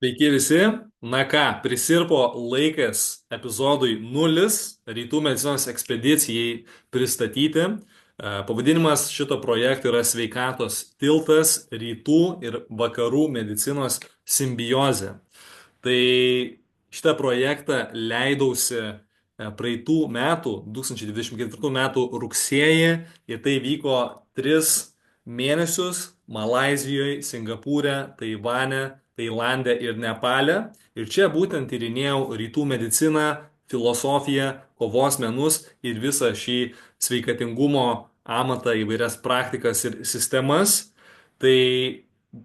Sveiki visi. Na ką, prisirpo laikas epizodui nulis rytų medicinos ekspedicijai pristatyti. Pavadinimas šito projekto yra Sveikatos tiltas rytų ir vakarų medicinos simbiozė. Tai šitą projektą leidausi praeitų metų, 2024 metų rugsėjį ir tai vyko 3 mėnesius Malazijoje, Singapūre, Taivane, Tailande ir Nepale. Ir čia būtent tyrinėjau rytų mediciną, filosofiją, kovos menus ir visą šį sveikatingumo amatą, įvairias praktikas ir sistemas. Tai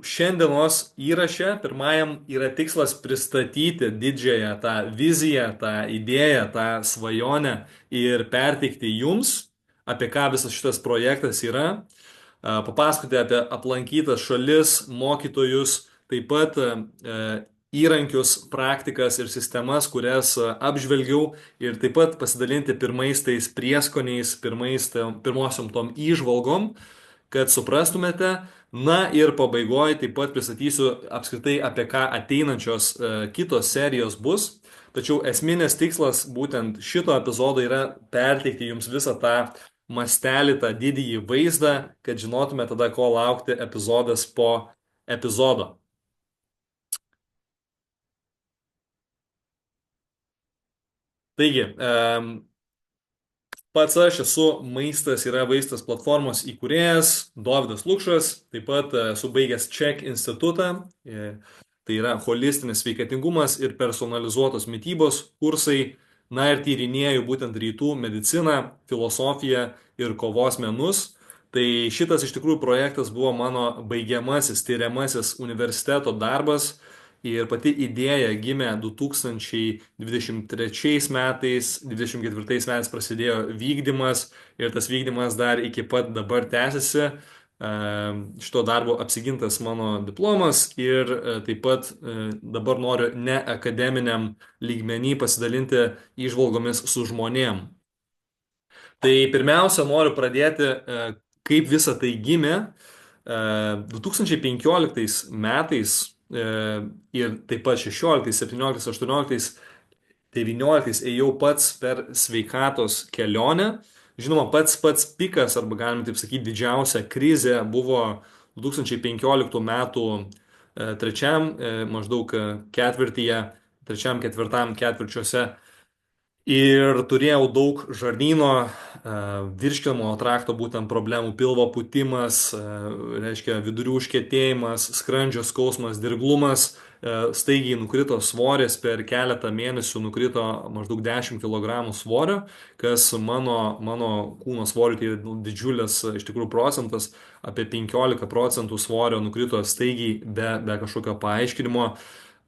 šiandienos įraše pirmajam yra tikslas pristatyti didžiąją tą viziją, tą idėją, tą svajonę ir perteikti jums, apie ką visas šitas projektas yra, papasakoti apie aplankytas šalis, mokytojus, taip pat įrankius, praktikas ir sistemas, kurias apžvelgiau ir taip pat pasidalinti pirmais tais prieskoniais, pirmosiom tom įžvalgom, kad suprastumėte. Na ir pabaigoje taip pat pristatysiu apskritai apie ką ateinančios kitos serijos bus. Tačiau esminis tikslas būtent šito epizodo yra perteikti jums visą tą mastelį, tą didįjį vaizdą, kad žinotume tada, ko laukti epizodas po epizodo. Taigi, pats aš esu Maistas yra vaistas platformos įkūrėjas Dovydas Lukšas, taip pat esu baigęs Ček institutą, tai yra holistinis sveikatingumas ir personalizuotos mitybos kursai, na ir tyrinėju būtent rytų mediciną, filosofiją ir kovos menus. Tai šitas iš tikrųjų projektas buvo mano baigiamasis, tyriamasis universiteto darbas. Ir pati idėja gimė 2023 metais, 2024 metais prasidėjo vykdymas ir tas vykdymas dar iki pat dabar tęsiasi. Šito darbo apsigintas mano diplomas ir taip pat dabar noriu ne akademiniam lygmenį pasidalinti įžvalgomis su žmonėm. Tai pirmiausia, noriu pradėti, kaip visa tai gimė. 2015 metais ir taip pat 16, 17, 18, 19 ėjau pats per sveikatos kelionę. Žinoma, pats pikas, arba galime taip sakyti, didžiausia krizė buvo 2015 metų trečiam maždaug ketvirtyje, trečiam ketvirtam ketvirčiuose. Ir turėjau daug žarnyno, virškinamo trakto būtent problemų, pilvo pūtimas, reiškia vidurių užkietėjimas, skrandžio skausmas, dirglumas, staigiai nukrito svoris, per keletą mėnesių nukrito maždaug 10 kg svorio, kas mano kūno svoriu tai didžiulis iš tikrųjų procentas, apie 15% svorio nukrito staigiai be kažkokio paaiškinimo.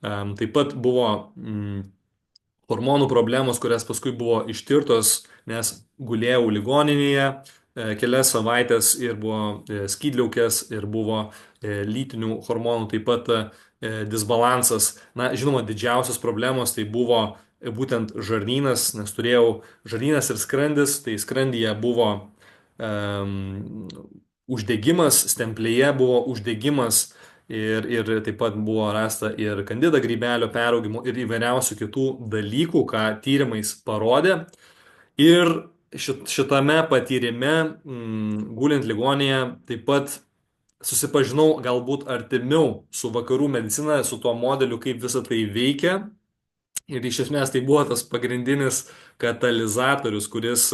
Taip pat buvo hormonų problemos, kurias paskui buvo ištirtos, nes gulėjau ligoninėje kelias savaitės ir buvo skydliaukės ir buvo lytinių hormonų taip pat disbalansas. Na, žinoma, didžiausios problemos tai buvo būtent žarnynas, nes turėjau žarnynas ir skrandis, tai skrandyje buvo uždegimas, stemplėje buvo uždegimas. Ir taip pat buvo rasta ir kandida grybelio peraugimo ir įvairiausių kitų dalykų, ką tyrimais parodė. Ir šitame patyrime, gulint ligonėje, taip pat susipažinau galbūt artimiau su vakarų medicina, su tuo modeliu, kaip visa tai veikia. Ir iš esmės tai buvo tas pagrindinis katalizatorius, kuris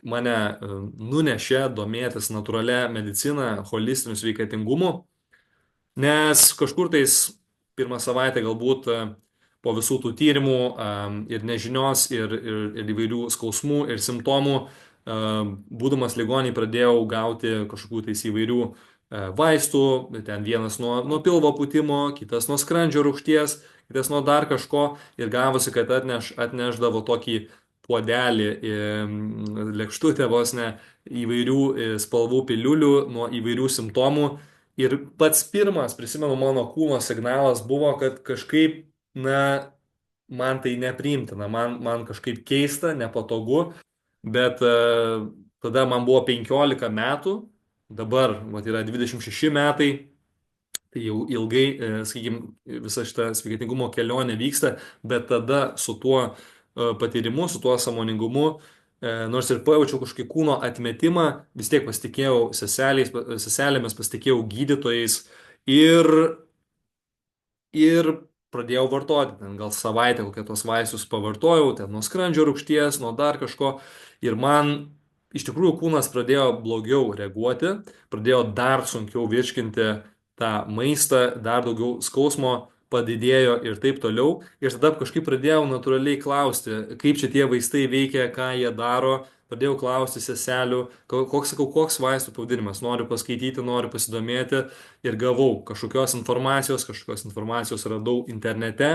mane nunešė domėtis natūralia medicina, holistiniu sveikatingumu, nes kažkur tais pirmą savaitę galbūt po visų tų tyrimų ir nežinios ir įvairių skausmų ir simptomų, būdamas ligoniai pradėjau gauti kažkokių tais įvairių vaistų, ten vienas nuo pilvo pūtimo, kitas nuo skrandžio rūgšties, kitas nuo dar kažko ir gavosi, kad atneždavo tokį puodelį, lėkštutę vos ne įvairių spalvų piliulių nuo įvairių simptomų. Ir pats pirmas, prisimenu, mano kūno signalas buvo, kad kažkaip, na, man tai nepriimtina, man kažkaip keista, nepatogu, bet tada man buvo 15 metų, dabar vat, yra 26 metai Tai jau ilgai, sakykime, visa šita sveikatingumo kelionė vyksta, bet tada su tuo patyrimu, su tuo sąmoningumu, nors ir pajaučiau kažkokį kūno atmetimą, vis tiek pasitikėjau seselėmis, pasitikėjau gydytojais ir ir pradėjau vartoti, ten gal savaitę kokią tos vaistus pavartojau, ten nuo skrandžio rūgšties, nuo dar kažko. Ir man iš tikrųjų kūnas pradėjo blogiau reaguoti, pradėjo dar sunkiau virškinti tą maistą, dar daugiau skausmo padidėjo ir taip toliau. Ir tada kažkaip pradėjau natūraliai klausti, kaip čia tie vaistai veikia, ką jie daro. Pradėjau klausti seselių, koks vaistų pavadinimas, noriu paskaityti, noriu pasidomėti ir gavau kažkokios informacijos radau internete.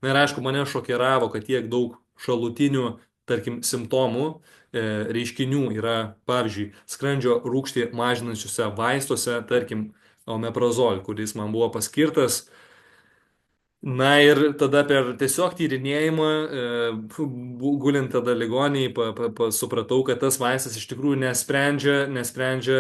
Na ir aišku, mane šokiravo, kad tiek daug šalutinių, tarkim, simptomų, reiškinių yra, pavyzdžiui, skrandžio rūgštį mažinančiuose vaistuose, tarkim, omeprazol, kuris man buvo paskirtas. Na ir tada per tiesiog tyrinėjimą, gulint tada ligoniai, supratau, kad tas vaistas iš tikrųjų nesprendžia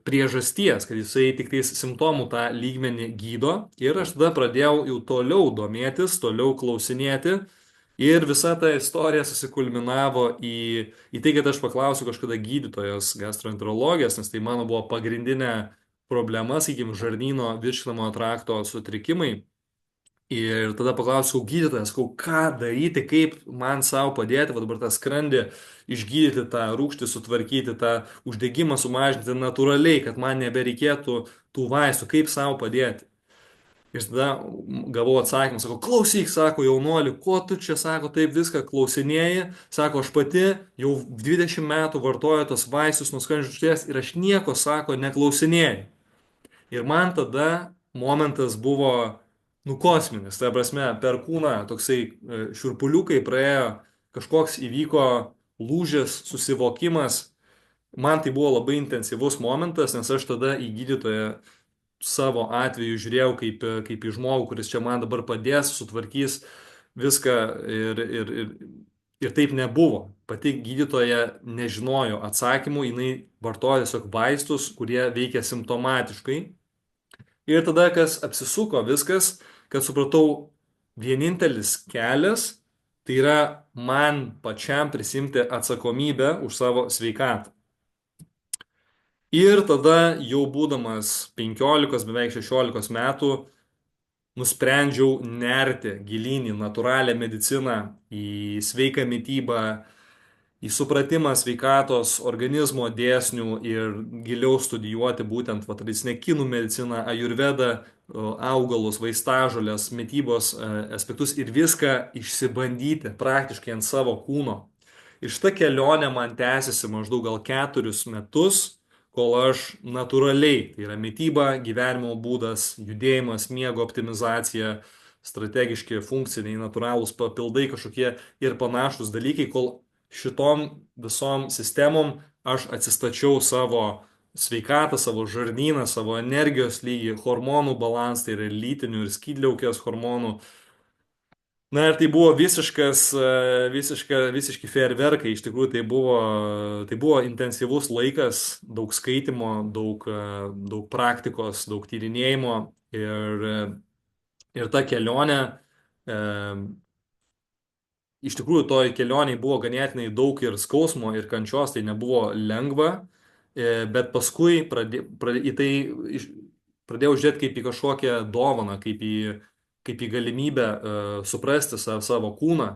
priežasties, kad jisai tik tais simptomų tą lygmenį gydo. Ir aš tada pradėjau jau toliau domėtis, toliau klausinėti. Ir visa ta istorija susikulminavo į tai, kad aš paklausiu kažkada gydytojos gastroenterologijos, nes tai mano buvo pagrindinė problema, sakykime, žarnyno virškinamojo trakto sutrikimai. Ir tada paklausiau gydytojas, ką daryti, kaip man savo padėti, va dabar tą skrandį išgydyti, tą rūgštį sutvarkyti, tą uždegimą sumažinti natūraliai, kad man nebereikėtų tų vaistų, kaip savo padėti. Ir tada gavau atsakymą, sako, klausyk, sako, jaunuoli, ko tu čia, sako, taip viską klausinėji, sako, aš pati jau 20 metų vartoju tos vaistus nuo skrandžio rūgšties ir aš nieko, sako, neklausinėjau. Ir man tada momentas buvo, nu, kosminis. Tai prasme, per kūną toksai šiurpuliukai praėjo, kažkoks įvyko lūžis, susivokimas. Man tai buvo labai intensyvus momentas, nes aš tada į gydytoją savo atveju žiūrėjau kaip į žmogų, kuris čia man dabar padės, sutvarkys viską ir taip nebuvo. Pati gydytoja nežinojo atsakymų, jinai vartoja tiesiog vaistus, kurie veikia simptomatiškai. Ir tada, kas apsisuko viskas, kad supratau, vienintelis kelias tai yra man pačiam prisimti atsakomybę už savo sveikatą. Ir tada jau būdamas 15, beveik 16 metų, nusprendžiau nerti gilyn į natūralią mediciną, į sveiką mytybą, į supratimą sveikatos organizmo dėsnių ir giliau studijuoti būtent tradicinę kinų mediciną, ajurvedą, augalus, vaistažolės, mytybos aspektus ir viską išsibandyti praktiškai ant savo kūno. Ir šita kelionė man tęsiasi maždaug gal 4 metus, kol aš natūraliai, tai yra mytyba, gyvenimo būdas, judėjimas, miego optimizacija, strategiški, funkciniai, natūralūs papildai kažkokie ir panašus dalykai, kol šitom visom sistemom aš atsistačiau savo sveikatą, savo žarnyną, savo energijos lygį, hormonų balansą, tai yra lytinių ir skydliaukės hormonų. Na ir tai buvo visiški fejerverkai, iš tikrųjų tai buvo intensyvus laikas, daug skaitimo, daug praktikos, daug tyrinėjimo ir ta kelionė iš tikrųjų toj kelionėj buvo ganėtinai daug ir skausmo, ir kančios, tai nebuvo lengva, bet paskui į tai pradėjau žiūrėti kaip į kažkokią dovaną, kaip į galimybę suprasti savo kūną,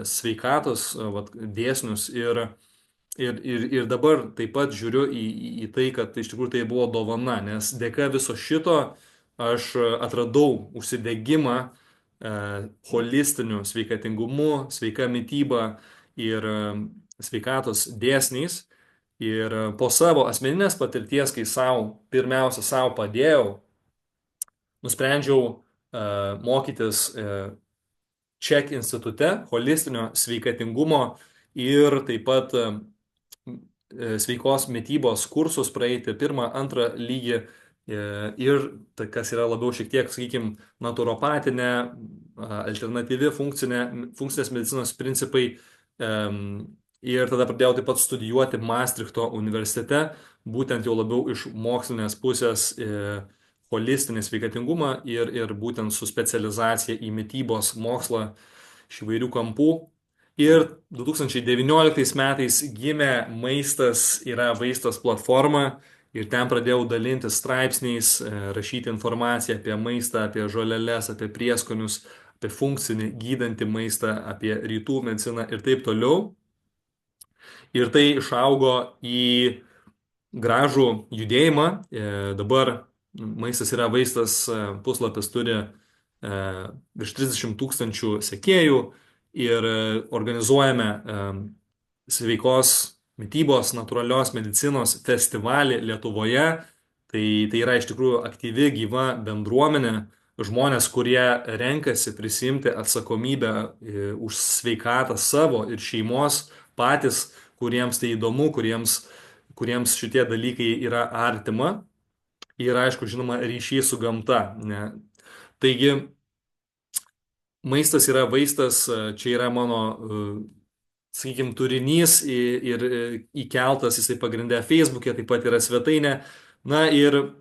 sveikatos dėsnius ir dabar taip pat žiūriu į tai, kad iš tikrųjų tai buvo dovana, nes dėka viso šito aš atradau užsidegimą holistiniu sveikatingumu, sveika mytyba ir sveikatos dėsniais. Ir po savo asmeninės patirties, kai pirmiausia savo padėjau, nusprendžiau mokytis Czech institute holistinio sveikatingumo ir taip pat sveikos mytybos kursus praeiti pirmą, antrą lygį ir tai, kas yra labiau šiek tiek, sakykime, naturopatinė, alternatyvi funkcinės medicinos principai. Ir tada pradėjau taip pat studijuoti Maastrichto universitete, būtent jau labiau iš mokslinės pusės holistinį sveikatingumą ir būtent su specializacija į mitybos mokslą iš įvairių kampų. Ir 2019 metais gimė Maistas yra vaistas platforma ir ten pradėjau dalintis straipsniais, rašyti informaciją apie maistą, apie žoleles, apie prieskonius, apie funkcinį gydantį maistą, apie rytų mediciną ir taip toliau. Ir tai išaugo į gražų judėjimą. Dabar Maistas yra vaistas puslapis turi virš 30 tūkstančių sekėjų ir organizuojame sveikos mytybos, natūralios medicinos festivalį Lietuvoje. Tai yra iš tikrųjų aktyvi, gyva bendruomenė, žmonės, kurie renkasi prisimti atsakomybę už sveikatą savo ir šeimos patys, kuriems tai įdomu, kuriems šitie dalykai yra artima ir aišku, žinoma, ryšys su gamta. Ne? Taigi, maistas yra vaistas, čia yra mano, sakykime, turinys ir įkeltas, jisai pagrindė Facebook'e, taip pat yra svetainė. Na ir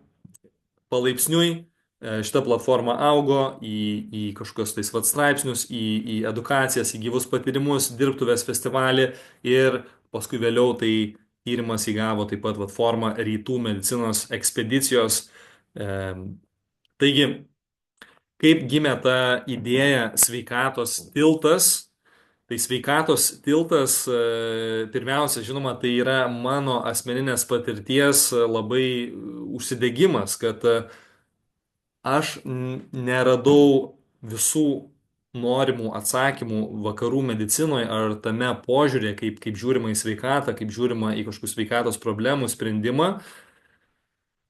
palaipsniui šita platforma augo į kažkokius tais vat straipsnius, į edukacijas, į gyvus patyrimus, dirbtuvės festivalį ir paskui vėliau tai tyrimas įgavo taip pat vat formą rytų medicinos ekspedicijos. Taigi, kaip gimė ta idėja sveikatos tiltas? Tai sveikatos tiltas, pirmiausia, žinoma, tai yra mano asmeninės patirties labai užsidegimas, kad aš neradau visų norimų atsakymų vakarų medicinoje ar tame požiūrė, kaip žiūrima į sveikatą, kaip žiūrima į kažkokių sveikatos problemų sprendimą.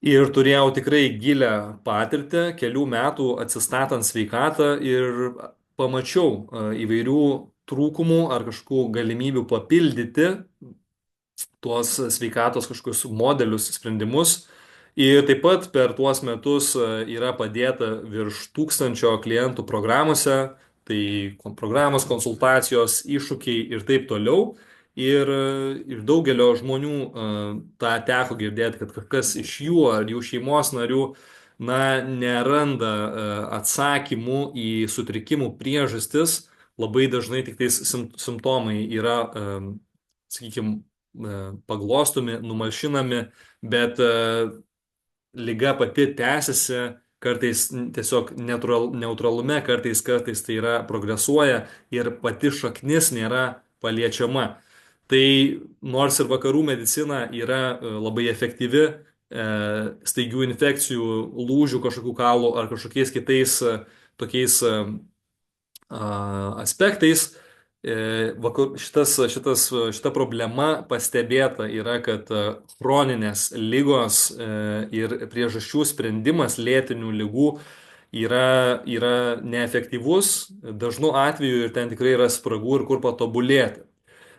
Ir turėjau tikrai gilę patirtį, kelių metų atsistatant sveikatą ir pamačiau įvairių trūkumų ar kažkokių galimybių papildyti tuos sveikatos kažkokius modelius, sprendimus. Ir taip pat per tuos metus yra padėta virš 1000 klientų programuose, tai programos, konsultacijos, iššūkiai ir taip toliau. Ir daugelio žmonių tą teko girdėti, kad kažkas iš jų ar jų šeimos narių neranda atsakymų į sutrikimų priežastis. Labai dažnai tik tais simptomai yra, sakykime, paglostomi, numalšinami, bet liga pati tęsiasi, kartais tiesiog neutralume, kartais tai yra progresuoja ir pati šaknis nėra paliečiama. Tai nors ir vakarų medicina yra labai efektyvi, staigių infekcijų, lūžių kažkokių kaulų ar kažkokiais kitais tokiais aspektais, šita problema pastebėta yra, kad chroninės lygos ir priežasčių sprendimas lėtinių lygų yra neefektyvus, dažnu atveju ir ten tikrai yra spragų ir kur patobulėti.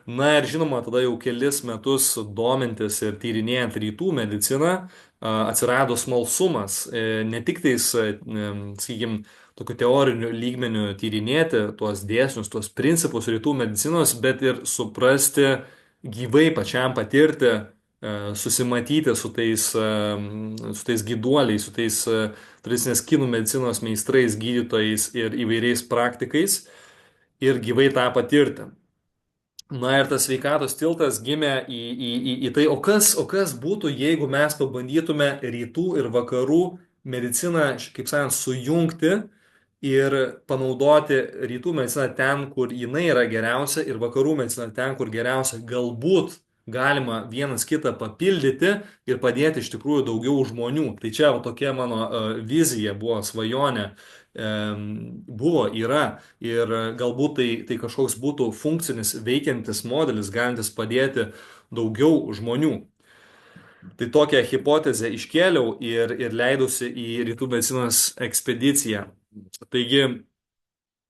Na ir žinoma, tada jau kelis metus domintis ir tyrinėjant rytų mediciną, atsirado smalsumas, ne tik tais, sakykime, tokiu teoriniu lygmeniu tyrinėti tuos dėsnius, tuos principus rytų medicinos, bet ir suprasti, gyvai pačiam patirti, susimatyti su tais gyduoliais, su tais tradicinės kinų medicinos meistrais, gydytojais ir įvairiais praktikais ir gyvai tą patirti. Na ir tas sveikatos tiltas gimė į tai, o kas būtų, jeigu mes pabandytume rytų ir vakarų mediciną, kaip sakant, sujungti ir panaudoti rytų mediciną ten, kur jinai yra geriausia ir vakarų mediciną ten, kur geriausia. Galbūt galima vienas kitą papildyti ir padėti iš tikrųjų daugiau žmonių. Tai čia tokia mano vizija buvo, svajonė. Buvo, yra ir galbūt tai kažkoks būtų funkcinis, veikiantis modelis, galintis padėti daugiau žmonių. Tai tokią hipotezę iškėliau ir leidausi į rytų medicinos ekspediciją. Taigi,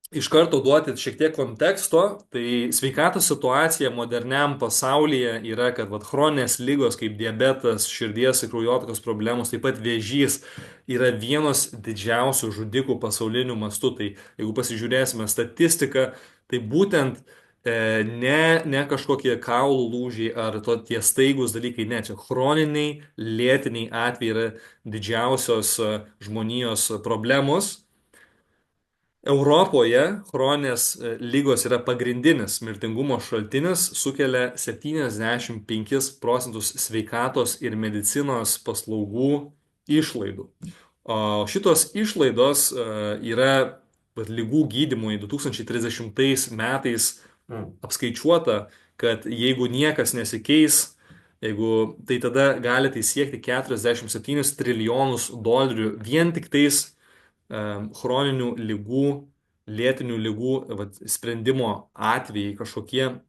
iš karto duoti šiek tiek konteksto, tai sveikatos situacija moderniam pasaulyje yra, kad chroninės lygos kaip diabetas, širdies ir kraujotakos problemos, taip pat vėžys yra vienos didžiausių žudikų pasauliniu mastu. Tai jeigu pasižiūrėsime statistiką, tai būtent Ne kažkokie kaulų lūžiai ar tie staigus dalykai, ne, čia chroniniai, lėtiniai atvejai yra didžiausios žmonijos problemos. Europoje chroninės lygos yra pagrindinis mirtingumo šaltinis, sukelia 75% sveikatos ir medicinos paslaugų išlaidų. O šitos išlaidos yra lygų gydymui 2030 metais apskaičiuota, kad jeigu niekas nesikeis, tai tada gali tai siekti 47 trilijonus dolerių vien tik tais chroninių lygų, lėtinių lygų sprendimo atvejai kažkokie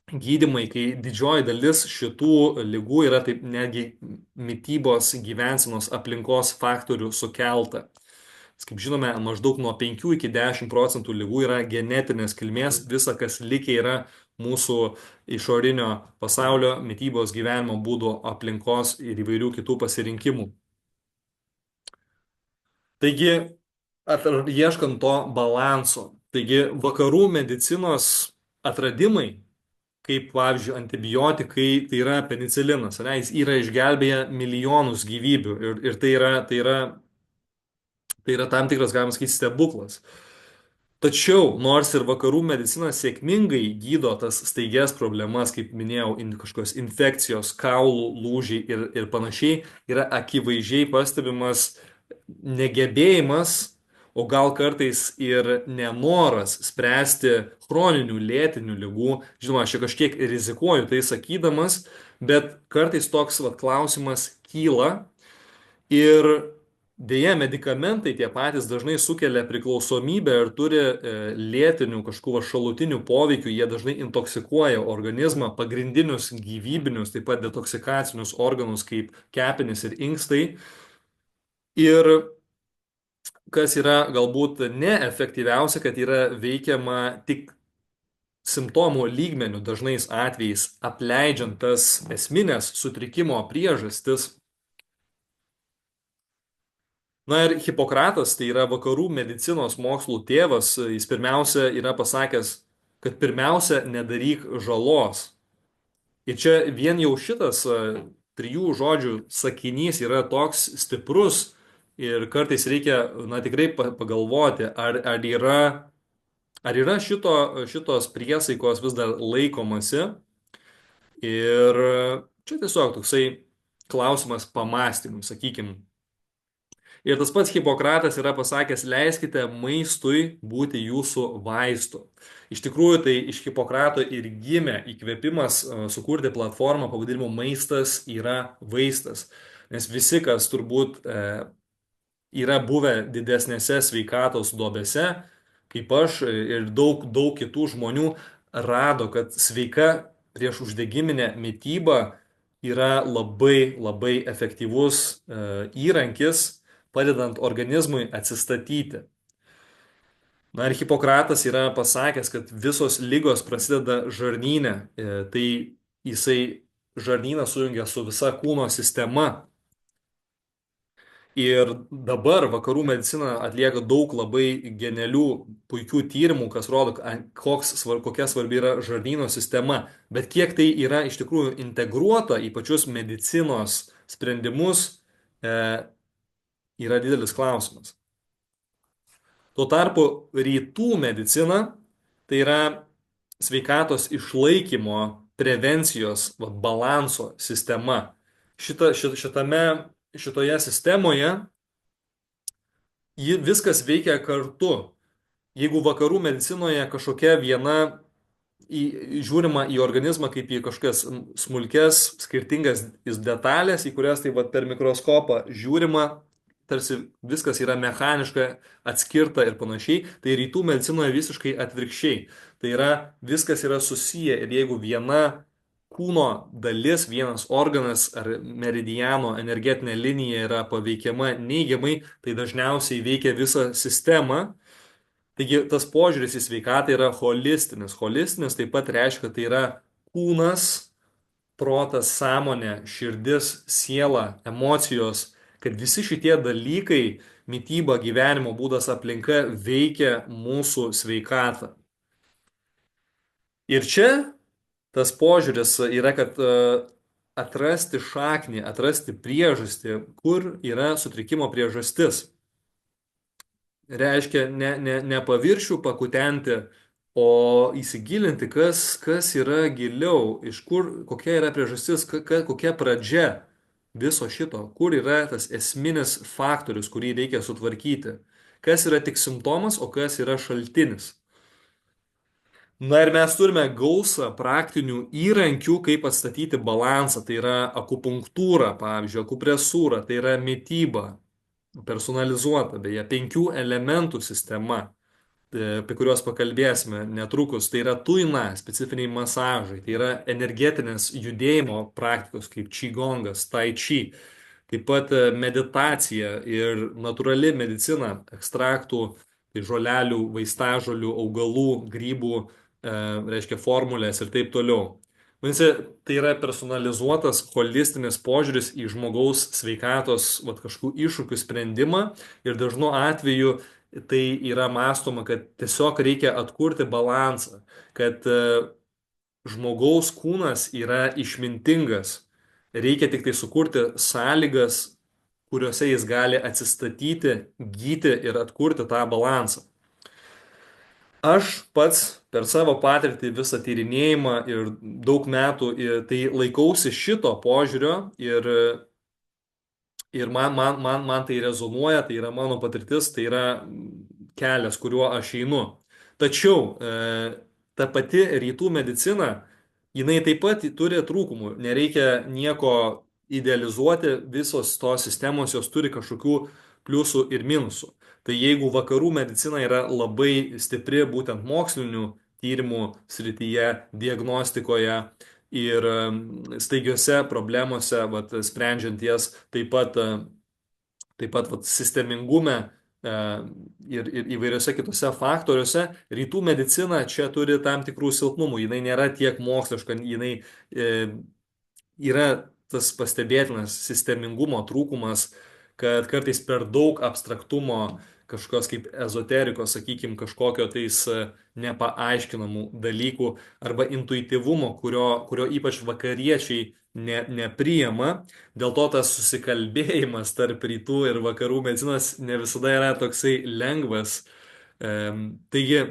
gydymai, kai didžioji dalis šitų lygų yra taip netgi mitybos, gyvensenos, aplinkos faktorių sukelta. Kaip žinome, maždaug nuo 5 iki 10% lygų yra genetinės kilmės, visa, kas likę yra mūsų išorinio pasaulio, mitybos, gyvenimo būdo, aplinkos ir įvairių kitų pasirinkimų. Taigi, ieškant to balanso, taigi vakarų medicinos atradimai, kaip pavyzdžiui antibiotikai, tai yra penicilinas, ne, jis yra išgelbėję milijonus gyvybių ir tai yra tam tikras, galima sakyti, stebuklas. Tačiau, nors ir vakarų medicina sėkmingai gydo tas staigias problemas, kaip minėjau, kažkokios infekcijos, kaulų lūžiai ir panašiai, yra akivaizdžiai pastebimas negebėjimas, o gal kartais ir nenoras spręsti chroninių lėtinių ligų. Žinoma, aš čia kažkiek rizikuoju tai sakydamas, bet kartais toks klausimas kyla ir dėja, medikamentai tie patys dažnai sukelia priklausomybę ir turi lėtinių kažkokių šalutinių poveikių, jie dažnai intoksikuoja organizmą, pagrindinius gyvybinius, taip pat detoksikacinius organus kaip kepenys ir inkstai. Ir kas yra galbūt neefektyviausia, kad yra veikiama tik simptomų lygmenių dažnais atvejais, apleidžiant tas esminės sutrikimo priežastis. Na ir Hipokratas, tai yra vakarų medicinos mokslų tėvas, jis pirmiausia yra pasakęs, kad pirmiausia nedaryk žalos. Ir čia vien jau šitas 3 žodžių sakinys yra toks stiprus ir kartais reikia, na, tikrai pagalvoti, ar yra šitos priesaikos vis dar laikomasi. Ir čia tiesiog toksai klausimas pamastymui, sakykime. Ir tas pats Hipokratas yra pasakęs, leiskite maistui būti jūsų vaistu. Iš tikrųjų, tai iš Hipokrato ir gimė įkvėpimas sukurti platformą pavadinimu Maistas yra vaistas. Nes visi, kas turbūt yra buvę didesnėse sveikatos duobėse, kaip aš ir daug kitų žmonių, rado, kad sveika prieš uždegiminę mytybą yra labai labai efektyvus įrankis, padedant organizmui atsistatyti. Na ir Hipokratas yra pasakęs, kad visos lygos prasideda žarnyne, tai jisai žarnyną sujungia su visa kūno sistema. Ir dabar vakarų medicina atlieka daug labai genialių, puikių tyrimų, kas rodo, kokia svarbi yra žarnyno sistema. Bet kiek tai yra iš tikrųjų integruota į pačius medicinos sprendimus, yra didelis klausimas. Tuo tarpu rytų medicina tai yra sveikatos išlaikymo, prevencijos, balanso sistema. Šitoje sistemoje viskas veikia kartu. Jeigu vakarų medicinoje kažkokia viena žiūrima į organizmą kaip į kažkokias smulkes, skirtingas detalės, į kurias tai per mikroskopą žiūrima, tarsi viskas yra mechaniška, atskirta ir panašiai, tai rytų medicinoje visiškai atvirkščiai. Tai yra, viskas yra susiję ir jeigu viena kūno dalis, vienas organas ar meridiano energetinė linija yra paveikiama neigiamai, tai dažniausiai veikia visą sistemą. Taigi tas požiūris į sveikatą yra holistinis. Holistinis taip pat reiškia, kad tai yra kūnas, protas, sąmonė, širdis, siela, emocijos, kad visi šitie dalykai, mityba, gyvenimo būdas, aplinka veikia mūsų sveikatą. Ir čia tas požiūris yra, kad atrasti šaknį, atrasti priežastį, kur yra sutrikimo priežastis. Reiškia ne paviršių pakutenti, o įsigilinti, kas yra giliau, iš kur, kokia yra priežastis, kokia pradžia viso šito, kur yra tas esminis faktorius, kurį reikia sutvarkyti, kas yra tik simptomas, o kas yra šaltinis. Na ir mes turime gausą praktinių įrankių, kaip atstatyti balansą. Tai yra akupunktūra, pavyzdžiui, akupresūra, tai yra mytyba, personalizuota, beje, 5 elementų sistema, apie kuriuos pakalbėsime netrukus. Tai yra tuina, specifiniai masažai, tai yra energetinės judėjimo praktikos kaip čigongas, tai chi. Taip pat meditacija ir natūrali medicina, ekstraktų, tai žolelių, vaistažolių, augalų, grybų, reiškia formulės ir taip toliau. Vadinasi, tai yra personalizuotas, holistinis požiūris į žmogaus sveikatos vat, kažkokių iššūkių sprendimą ir dažnu atveju tai yra mąstoma, kad tiesiog reikia atkurti balansą, kad žmogaus kūnas yra išmintingas. Reikia tik tai sukurti sąlygas, kuriuose jis gali atsistatyti, gyti ir atkurti tą balansą. Aš pats per savo patirtį visą tyrinėjimą ir daug metų tai laikausi šito požiūrio ir man tai rezonuoja, tai yra mano patirtis, tai yra kelias, kuriuo aš einu. Tačiau ta pati rytų medicina, jinai taip pat turi trūkumų. Nereikia nieko idealizuoti, visos tos sistemos jos turi kažkokių pliusų ir minusų. Tai jeigu vakarų medicina yra labai stipri būtent mokslinių tyrimų srityje, diagnostikoje, ir staigiose problemose, vat, sprendžiant jas, taip pat vat, sistemingume ir įvairiose kitose faktoriuose, rytų medicina čia turi tam tikrų silpnumų. Jinai nėra tiek moksliška, jinai yra tas pastebėtinas sistemingumo trūkumas, kad kartais per daug abstraktumo, kažkokios kaip ezoterikos, sakykime, kažkokio tais nepaaiškinamų dalykų arba intuityvumo, kurio ypač vakariečiai nepriima. Dėl to tas susikalbėjimas tarp rytų ir vakarų medicinos ne visada yra toksai lengvas. Taigi,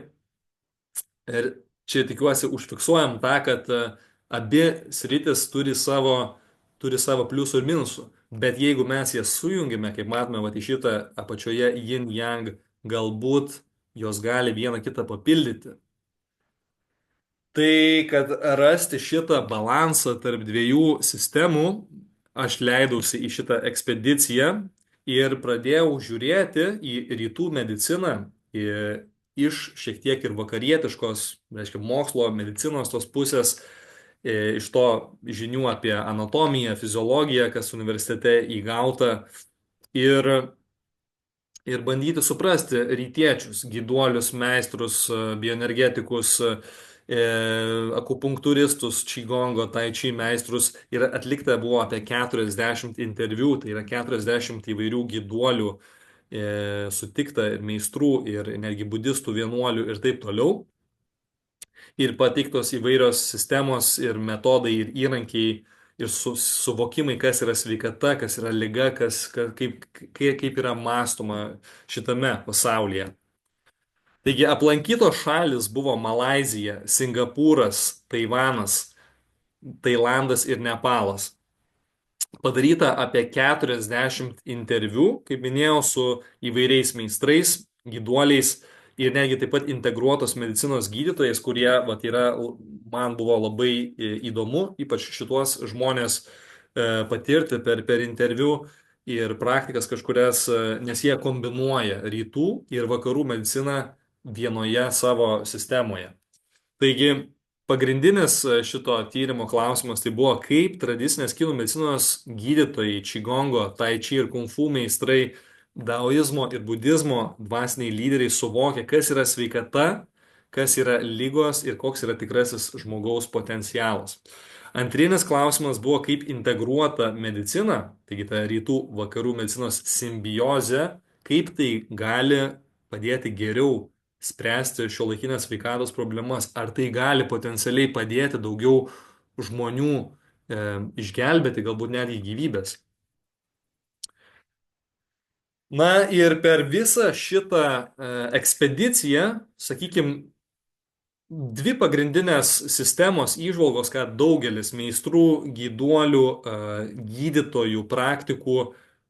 ir čia tikiuosi užfiksuojam tą, kad abi sritis turi savo pliusų ir minusų. Bet jeigu mes jas sujungime, kaip matome, va, į šitą apačioje yin yang, galbūt jos gali vieną kitą papildyti. Tai, kad rasti šitą balansą tarp dviejų sistemų, aš leidausi į šitą ekspediciją ir pradėjau žiūrėti į rytų mediciną iš šiek tiek ir vakarietiškos, reiškia, mokslo, medicinos tos pusės, iš to žinių apie anatomiją, fiziologiją, kas universitete įgauta ir bandyti suprasti rytiečius, gyduolius, meistrus, bioenergetikus, akupunkturistus, čigongo, tai chi meistrus ir atlikta buvo apie 40 interviu, tai yra 40 įvairių gyduolių sutikta ir meistrų ir netgi budistų, vienuolių ir taip toliau. Ir pateiktos įvairios sistemos ir metodai ir įrankiai ir suvokimai, kas yra sveikata, kas yra liga, kaip yra mąstoma šitame pasaulyje. Taigi aplankytos šalis buvo Malaizija, Singapūras, Taivanas, Tailandas ir Nepalas. Padaryta apie 40 interviu, kaip minėjau, su įvairiais meistrais, gyduoliais ir netgi taip pat integruotos medicinos gydytojais, kurie vat, man buvo labai įdomu, ypač šituos žmonės patirti per interviu ir praktikas kažkurias, nes jie kombinuoja rytų ir vakarų mediciną vienoje savo sistemoje. Taigi, pagrindinis šito tyrimo klausimas tai buvo, kaip tradicinės kinų medicinos gydytojai, čigongo, tai chi ir kung fu meistrai, daoizmo ir budizmo dvasiniai lyderiai suvokia, kas yra sveikata, kas yra lygos ir koks yra tikrasis žmogaus potencialas. Antrinis klausimas buvo, kaip integruota medicina, taigi ta rytų vakarų medicinos simbiozė, kaip tai gali padėti geriau spręsti šiuolaikinės sveikatos problemas, ar tai gali potencialiai padėti daugiau žmonių išgelbėti, galbūt netgi gyvybės. Na ir per visą šitą ekspediciją, sakykime, dvi pagrindinės sistemos įžvalgos, ką daugelis meistrų, gyduolių, gydytojų, praktikų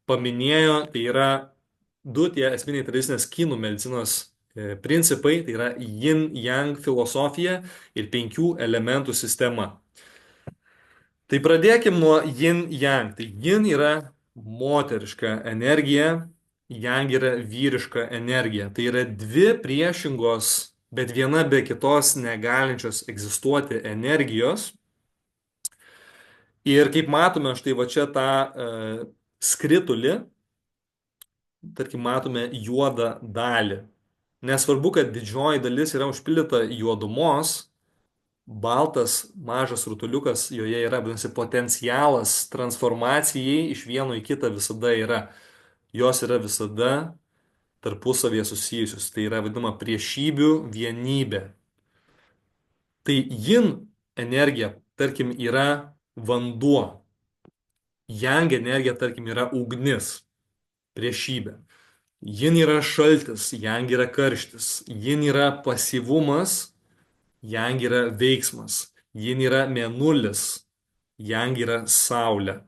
paminėjo, tai yra du tie esminiai tradicinės kinų medicinos principai, tai yra yin-yang filosofija ir penkių elementų sistema. Tai pradėkim nuo yin-yang. Tai yin yra moteriška energija, yang yra vyriška energija. Tai yra dvi priešingos, bet viena be kitos negalinčios egzistuoti energijos. Ir kaip matome, štai va čia tą skritulį, tarkim, matome juodą dalį. Nesvarbu, kad didžioji dalis yra užpildyta juodumos, baltas mažas rutuliukas joje yra, vadinasi, potencialas transformacijai iš vieno į kitą visada yra. Jos yra visada tarpusavėje susijusios. Tai yra vadinama priešybių vienybė. Tai yin energija, tarkim, yra vanduo. Yang energija, tarkim, yra ugnis, priešybė. Yin yra šaltis, yang yra karštis. Yin yra pasyvumas, yang yra veiksmas. Yin yra mėnulis, yang yra saulė.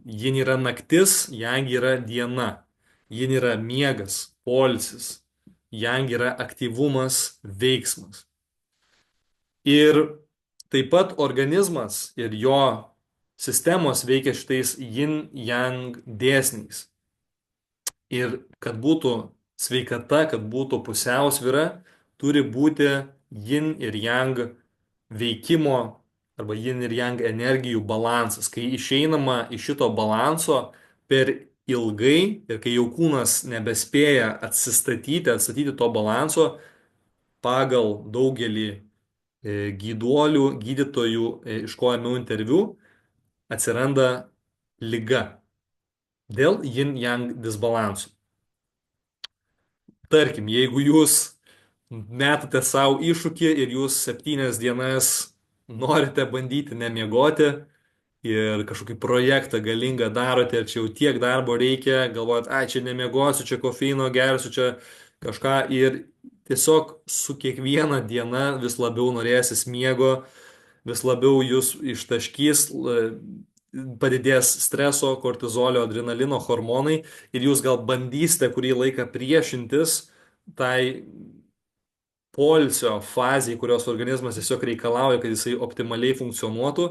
Yin yra naktis, yang yra diena. Yin yra miegas, poilsis. Yang yra aktyvumas, veiksmas. Ir taip pat organizmas ir jo sistemos veikia šitais yin-yang dėsniais. Ir kad būtų sveikata, kad būtų pusiausvyra, turi būti yin ir yang veikimo arba yin ir yang energijų balansas. Kai išeinama iš šito balanso per ilgai ir kai jau kūnas nebespėja atstatyti to balanso, pagal daugelį gyduolių, gydytojų, iš ko ėmiau interviu, atsiranda liga dėl yin-yang disbalansų. Tarkim, jeigu jūs metate savo iššūkį ir jūs 7 dienas norite bandyti nemiegoti ir kažkokį projektą galingą darote ir čia jau tiek darbo reikia, galvojat, ai, čia nemiegosiu, čia kofeino gersiu, čia kažką ir tiesiog su kiekviena diena vis labiau norėsis miego, vis labiau jūs ištaškys, padidės streso, kortizolio, adrenalino hormonai ir jūs gal bandysite kurį laiką priešintis tai poilsio fazėje, kurios organizmas tiesiog reikalauja, kad jisai optimaliai funkcionuotų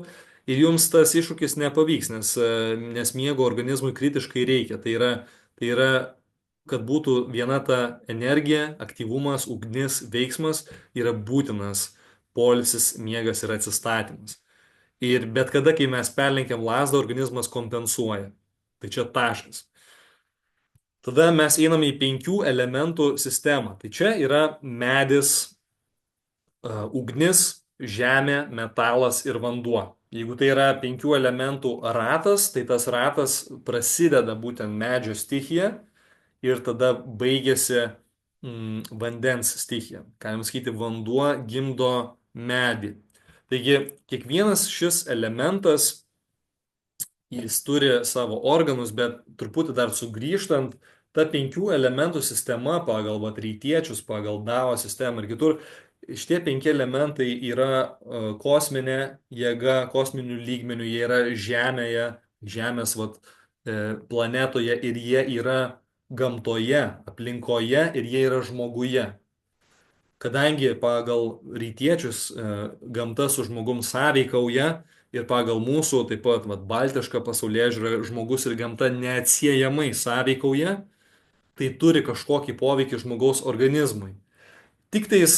ir jums tas iššūkis nepavyks, nes miego organizmui kritiškai reikia. Tai yra, kad būtų viena ta energija, aktyvumas, ugnis, veiksmas yra būtinas poilsis, miegas ir atsistatymas. Ir bet kada, kai mes perlenkiam lasdą, organizmas kompensuoja. Tai čia taškas. Tada mes einame į 5 elementų sistemą. Tai čia yra medis, ugnis, žemė, metalas ir vanduo. Jeigu tai yra 5 elementų ratas, tai tas ratas prasideda būtent medžio stichija ir tada baigėsi vandens stichija. Galim sakyti, vanduo gimdo medį. Taigi, kiekvienas šis elementas, jis turi savo organus, bet truputį dar sugrįžtant, ta 5 elementų sistema pagal rytiečius, pagal Dao sistemą ir kitur, šitie 5 elementai yra kosminė jėga, kosminių lygmenių, jie yra Žemėje, Žemės planetoje ir jie yra gamtoje, aplinkoje ir jie yra žmoguje. Kadangi pagal rytiečius gamta su žmogum sąveikauja ir pagal mūsų taip pat baltišką pasaulėžiūrą žmogus ir gamta neatsiejamai sąveikauja, tai turi kažkokį poveikį žmogaus organizmui. Tik tais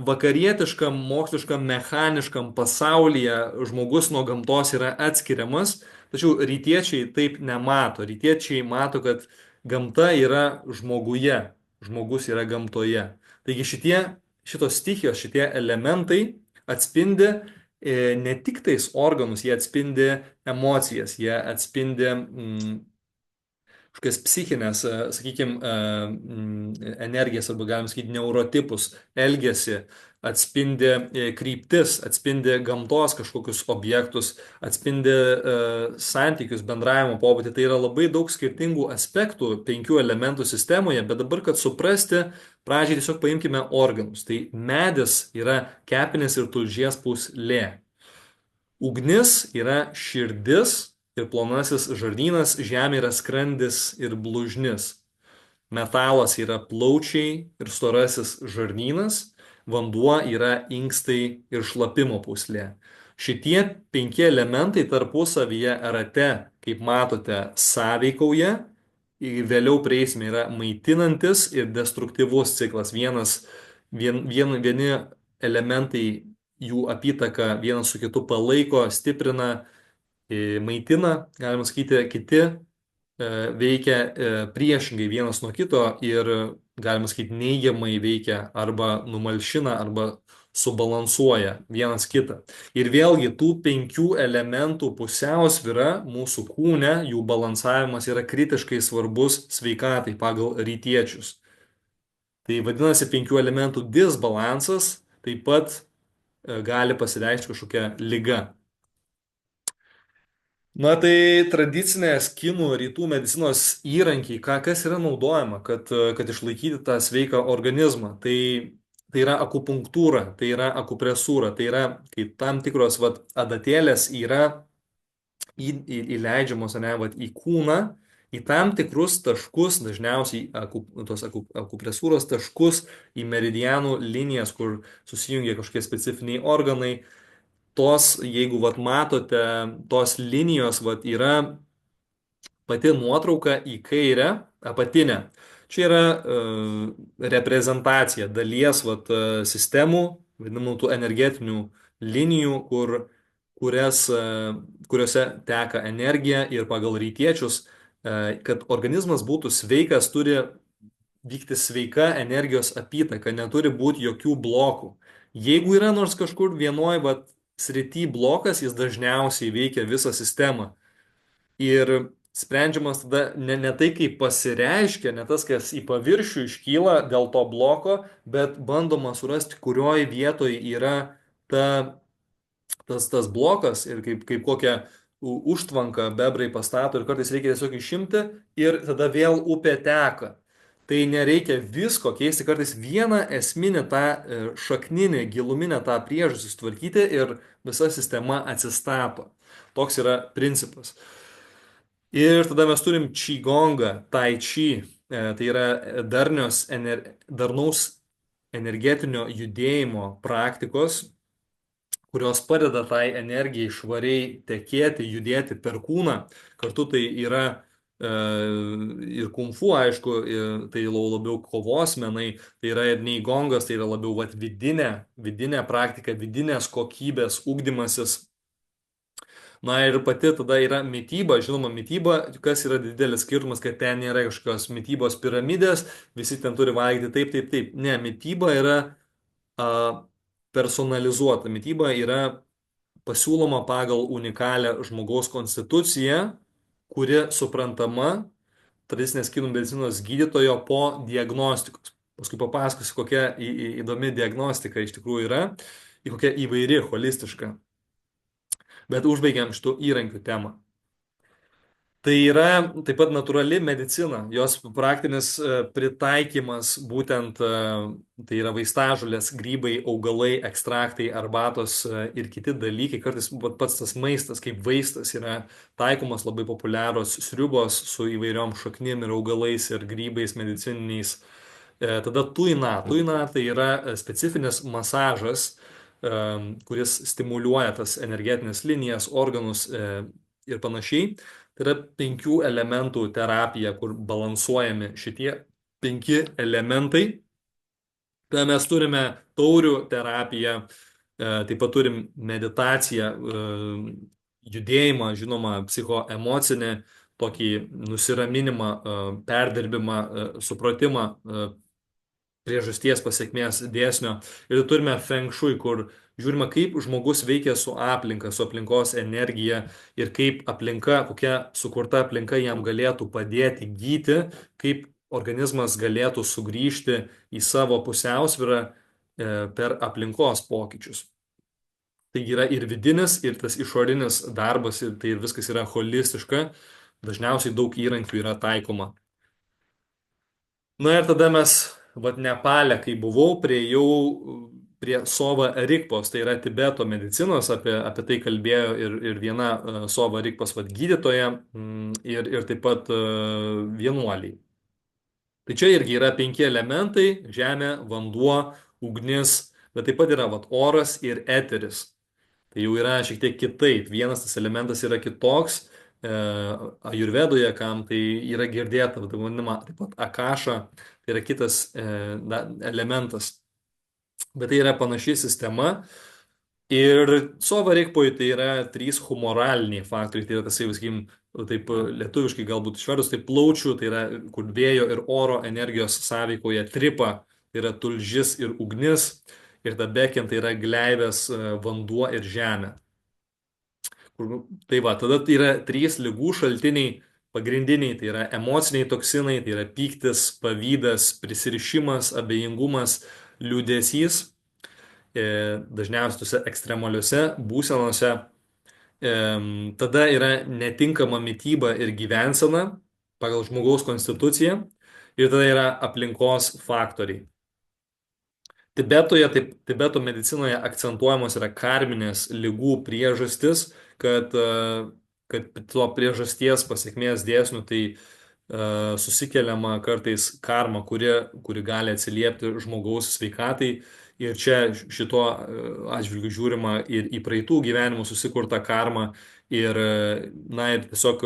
vakarietiškam, moksliškam, mechaniškam pasaulyje žmogus nuo gamtos yra atskiriamas, tačiau rytiečiai taip nemato. Rytiečiai mato, kad gamta yra žmoguje, žmogus yra gamtoje. Taigi šitos stichijos, šitie elementai atspindi ne tik tais organus, jie atspindi emocijas, jie atspindi kažkokias psichinės, sakykime, energijas arba galim sakyti neurotipus, elgesį, atspindi kryptis, atspindi gamtos kažkokius objektus, atspindi santykius, bendravimo pobūdį. Tai yra labai daug skirtingų aspektų penkių elementų sistemoje, bet dabar, kad suprasti, pradžiai tiesiog paimkime organus. Tai medis yra kepenys ir tulžies pūslė. Ugnis yra širdis ir plonasis žarnynas, žemė yra skrandis ir blužnis. Metalas yra plaučiai ir storasis žarnynas, vanduo yra inkstai ir šlapimo pūslė. Šitie penki elementai tarpusavyje rate, kaip matote, sąveikauja, vėliau prieisime, yra maitinantis ir destruktyvus ciklas. Vieni elementai jų apytaką vienas su kitu palaiko, stiprina, maitina, galima sakyti, kiti veikia priešingai vienas nuo kito ir, galima sakyti, neigiamai veikia arba numalšina, arba subalansuoja vienas kitą. Ir vėlgi tų penkių elementų pusiausvyra mūsų kūne, jų balansavimas yra kritiškai svarbus sveikatai pagal rytiečius. Tai vadinasi, penkių elementų disbalansas taip pat gali pasireikšti kažkokia liga. Na tai tradicinės kinų rytų medicinos įrankiai, kas yra naudojama, kad išlaikyti tą sveiką organizmą. Tai yra akupunktūra, tai yra akupresūra, tai yra, kai tam tikros adatėlės yra įleidžiamos į kūną, į tam tikrus taškus, dažniausiai akupresūros taškus, į meridianų linijas, kur susijungia kažkokie specifiniai organai. Jeigu matote, tos linijos yra pati nuotrauka į kairę, apatinę. Čia yra reprezentacija dalies sistemų, vadinamų tų energetinių linijų, kuriuose teka energija ir pagal rytiečius, kad organizmas būtų sveikas, turi vykti sveika energijos apytaka, neturi būti jokių blokų. Jeigu yra nors kažkur vienoj srity blokas, jis dažniausiai veikia visą sistemą. Ir sprendžiamas tada ne tai, kaip pasireiškia, ne tas, kas į paviršių iškyla dėl to bloko, bet bandoma surasti, kurioje vietoje yra tas blokas ir kaip kokią užtvanką bebrai pastato ir kartais reikia tiesiog išimti ir tada vėl upė teka. Tai nereikia visko keisti, kartais vieną esminį tą šakninį, giluminę tą priežastį sutvarkyti ir visa sistema atsistato. Toks yra principas. Ir tada mes turim qigongą, tai chi, tai yra darnaus energetinio judėjimo praktikos, kurios padeda tai energijai švariai tekėti, judėti per kūną. Kartu tai yra ir kung fu, aišku, tai labiau kovos menai, tai yra ir neigongas, tai yra labiau vidinė praktika, vidinės kokybės ugdymasis. Na ir pati tada yra mytyba, žinoma, mytyba, kas yra didelis skirtumas, kad ten nėra kažkokios mytybos piramidės, visi ten turi valgyti taip. Ne, mytyba yra personalizuota, mytyba yra pasiūloma pagal unikalią žmogaus konstituciją, kuri suprantama tradicinės kinų medicinos gydytojo po diagnostikos. Paskui papasakosiu, kokia įdomi diagnostika iš tikrųjų yra, kokia įvairi, holistiška. Bet užbaigiam šitų įrankių temą. Tai yra taip pat natūrali medicina, jos praktinis pritaikymas būtent tai yra vaistažolės, grybai, augalai, ekstraktai, arbatos ir kiti dalykai. Kartais pats tas maistas kaip vaistas yra taikomas, labai populiarios sriubos su įvairiom šaknim ir augalais ir grybais medicininiais. Tada tuina. Tuina tai yra specifinis masažas, kuris stimuliuoja tas energetinės linijas, organus ir panašiai. Tai yra 5 elementų terapija, kur balansuojami šitie 5 elementai. Tada mes turime taurių terapiją, taip pat turim meditaciją, judėjimą, žinoma, psichoemocinį, tokį nusiraminimą, perdirbimą, supratimą, priežasties pasiekmės dėsnio. Ir turime feng shui, kur žiūrima, kaip žmogus veikia su aplinka, su aplinkos energija ir kaip aplinka, kokia sukurta aplinka jam galėtų padėti gyti, kaip organizmas galėtų sugrįžti į savo pusiausvyrą per aplinkos pokyčius. Taigi yra ir vidinis, ir tas išorinis darbas, ir tai viskas yra holistiška. Dažniausiai daug įrankių yra taikoma. Na ir tada mes, vat Nepale, kai buvau, priejau prie Sova Rikpos, tai yra Tibeto medicinos, apie tai kalbėjo ir viena Sova Rikpos vat gydytoja, ir taip pat vienuoliai. Tai čia irgi yra 5 elementai - žemė, vanduo, ugnis, bet taip pat yra vat oras ir eteris. Tai jau yra šiek tiek kitaip. Vienas tas elementas yra kitoks. Ajurvedoje, kam tai yra girdėta, tai vadinama taip pat akaša, tai yra kitas elementas. Bet tai yra panaši sistema. Ir sova reikpoj tai yra 3 humoraliniai faktoriai. Tai yra tas, sakykim, taip lietuviškai galbūt išvertus, tai plaučių, tai yra kur vėjo ir oro energijos sąveikoje tripa, tai yra tulžis ir ugnis. Ir ta beken tai yra gleivės, vanduo ir žemė. Tai va, tada tai yra 3 lygų šaltiniai pagrindiniai, tai yra emociniai toksinai, tai yra pyktis, pavydas, prisirišimas, abejingumas, liūdėsys, dažniausiai tose ekstremaliuose būsenose. Tada yra netinkama mytyba ir gyvensena pagal žmogaus konstituciją ir tada yra aplinkos faktoriai. Tibeto medicinoje akcentuojamos yra karminės lygų priežastis, kad to priežasties pasiekmės dėsnių tai susikeliama kartais karma, kuri gali atsiliepti žmogaus sveikatai. Ir čia šito atžvilgiu žiūrima ir į praeitų gyvenimų susikurtą karmą ir, na, ir tiesiog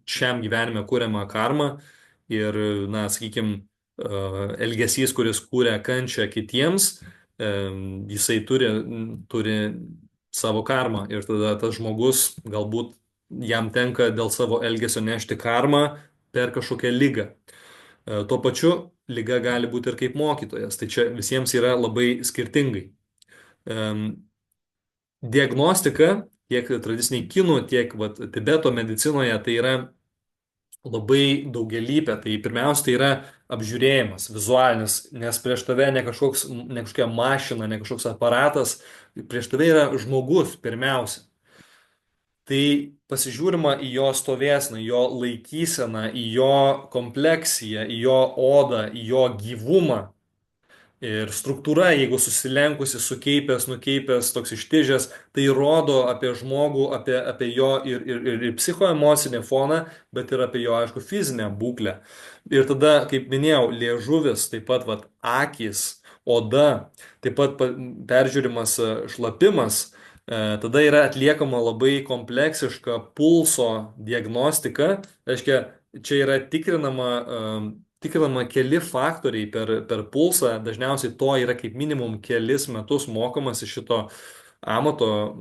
šiam gyvenime kūriama karma ir, na, sakykime, elgesys, kuris kūrė kančią kitiems, jisai turi savo karmą ir tada tas žmogus galbūt jam tenka dėl savo elgesio nešti karmą per kažkokią lygą. Tuo pačiu lyga gali būti ir kaip mokytojas, tai čia visiems yra labai skirtingai. Diagnostika tiek tradiciniai kinų, tiek vat, Tibeto medicinoje tai yra labai daugialypė. Tai pirmiausia, tai yra apžiūrėjimas, vizualinis, nes prieš tave ne kažkokia mašina, ne kažkoks aparatas, prieš tave yra žmogus pirmiausia. Tai pasižiūrima į jo stovėseną, į jo laikyseną, į jo kompleksiją, į jo odą, į jo gyvumą. Ir struktūra, jeigu susilenkusi, sukeipęs, nukeipęs, toks ištižęs, tai rodo apie žmogų, apie jo ir psichoemocinį foną, bet ir apie jo, aišku, fizinę būklę. Ir tada, kaip minėjau, liežuvis, taip pat vat, akis, oda, taip pat peržiūrimas šlapimas. Tada yra atliekama labai kompleksiška pulso diagnostika. Reiškia, čia yra tikrinama keli faktoriai per pulsą. Dažniausiai to yra kaip minimum kelis metus mokomas iš šito amato.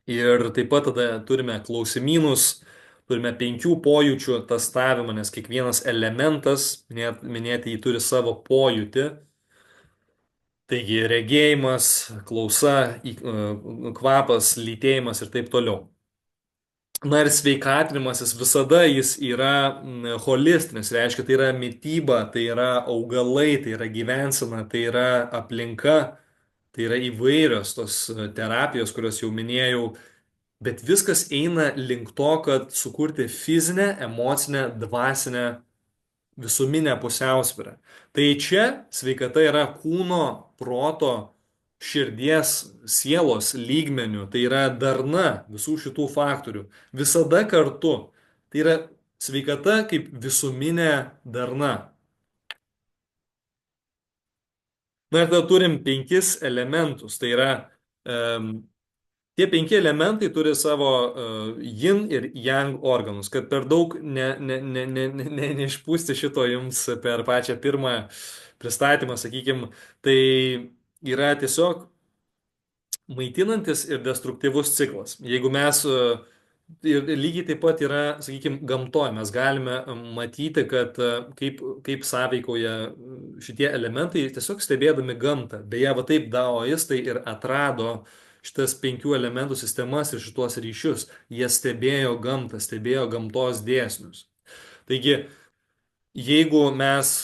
Ir taip pat tada turime klausimynus, turime 5 pojūčių testavimą, nes kiekvienas elementas, minėti, jį turi savo pojūtį. Taigi regėjimas, klausa, kvapas, lytėjimas ir taip toliau. Na ir sveikatinimasis visada jis yra holistinis, reiškia, tai yra mytyba, tai yra augalai, tai yra gyvensena, tai yra aplinka, tai yra įvairios tos terapijos, kurias jau minėjau, bet viskas eina link to, kad sukurti fizinę, emocinę, dvasinę visuminę pusiausvyrą. Tai čia sveikata yra kūno, proto, širdies, sielos lygmenių, tai yra darna visų šitų faktorių. Visada kartu. Tai yra sveikata kaip visuminė darna. Na ir tada turim 5 elementus. Tai yra tie 5 elementai turi savo yin ir yang organus, kad per daug neišpūsti šito jums per pačią pirmą pristatymą, sakykime, tai yra tiesiog maitinantis ir destruktyvus ciklas. Jeigu mes ir lygiai taip pat yra, sakykime, gamtoje. Mes galime matyti, kad kaip sąveikoje šitie elementai tiesiog stebėdami gamtą. Beje, va taip daoistai ir atrado šitas penkių elementų sistemas ir šituos ryšius. Jie stebėjo gamtą, stebėjo gamtos dėsnius. Taigi, jeigu mes,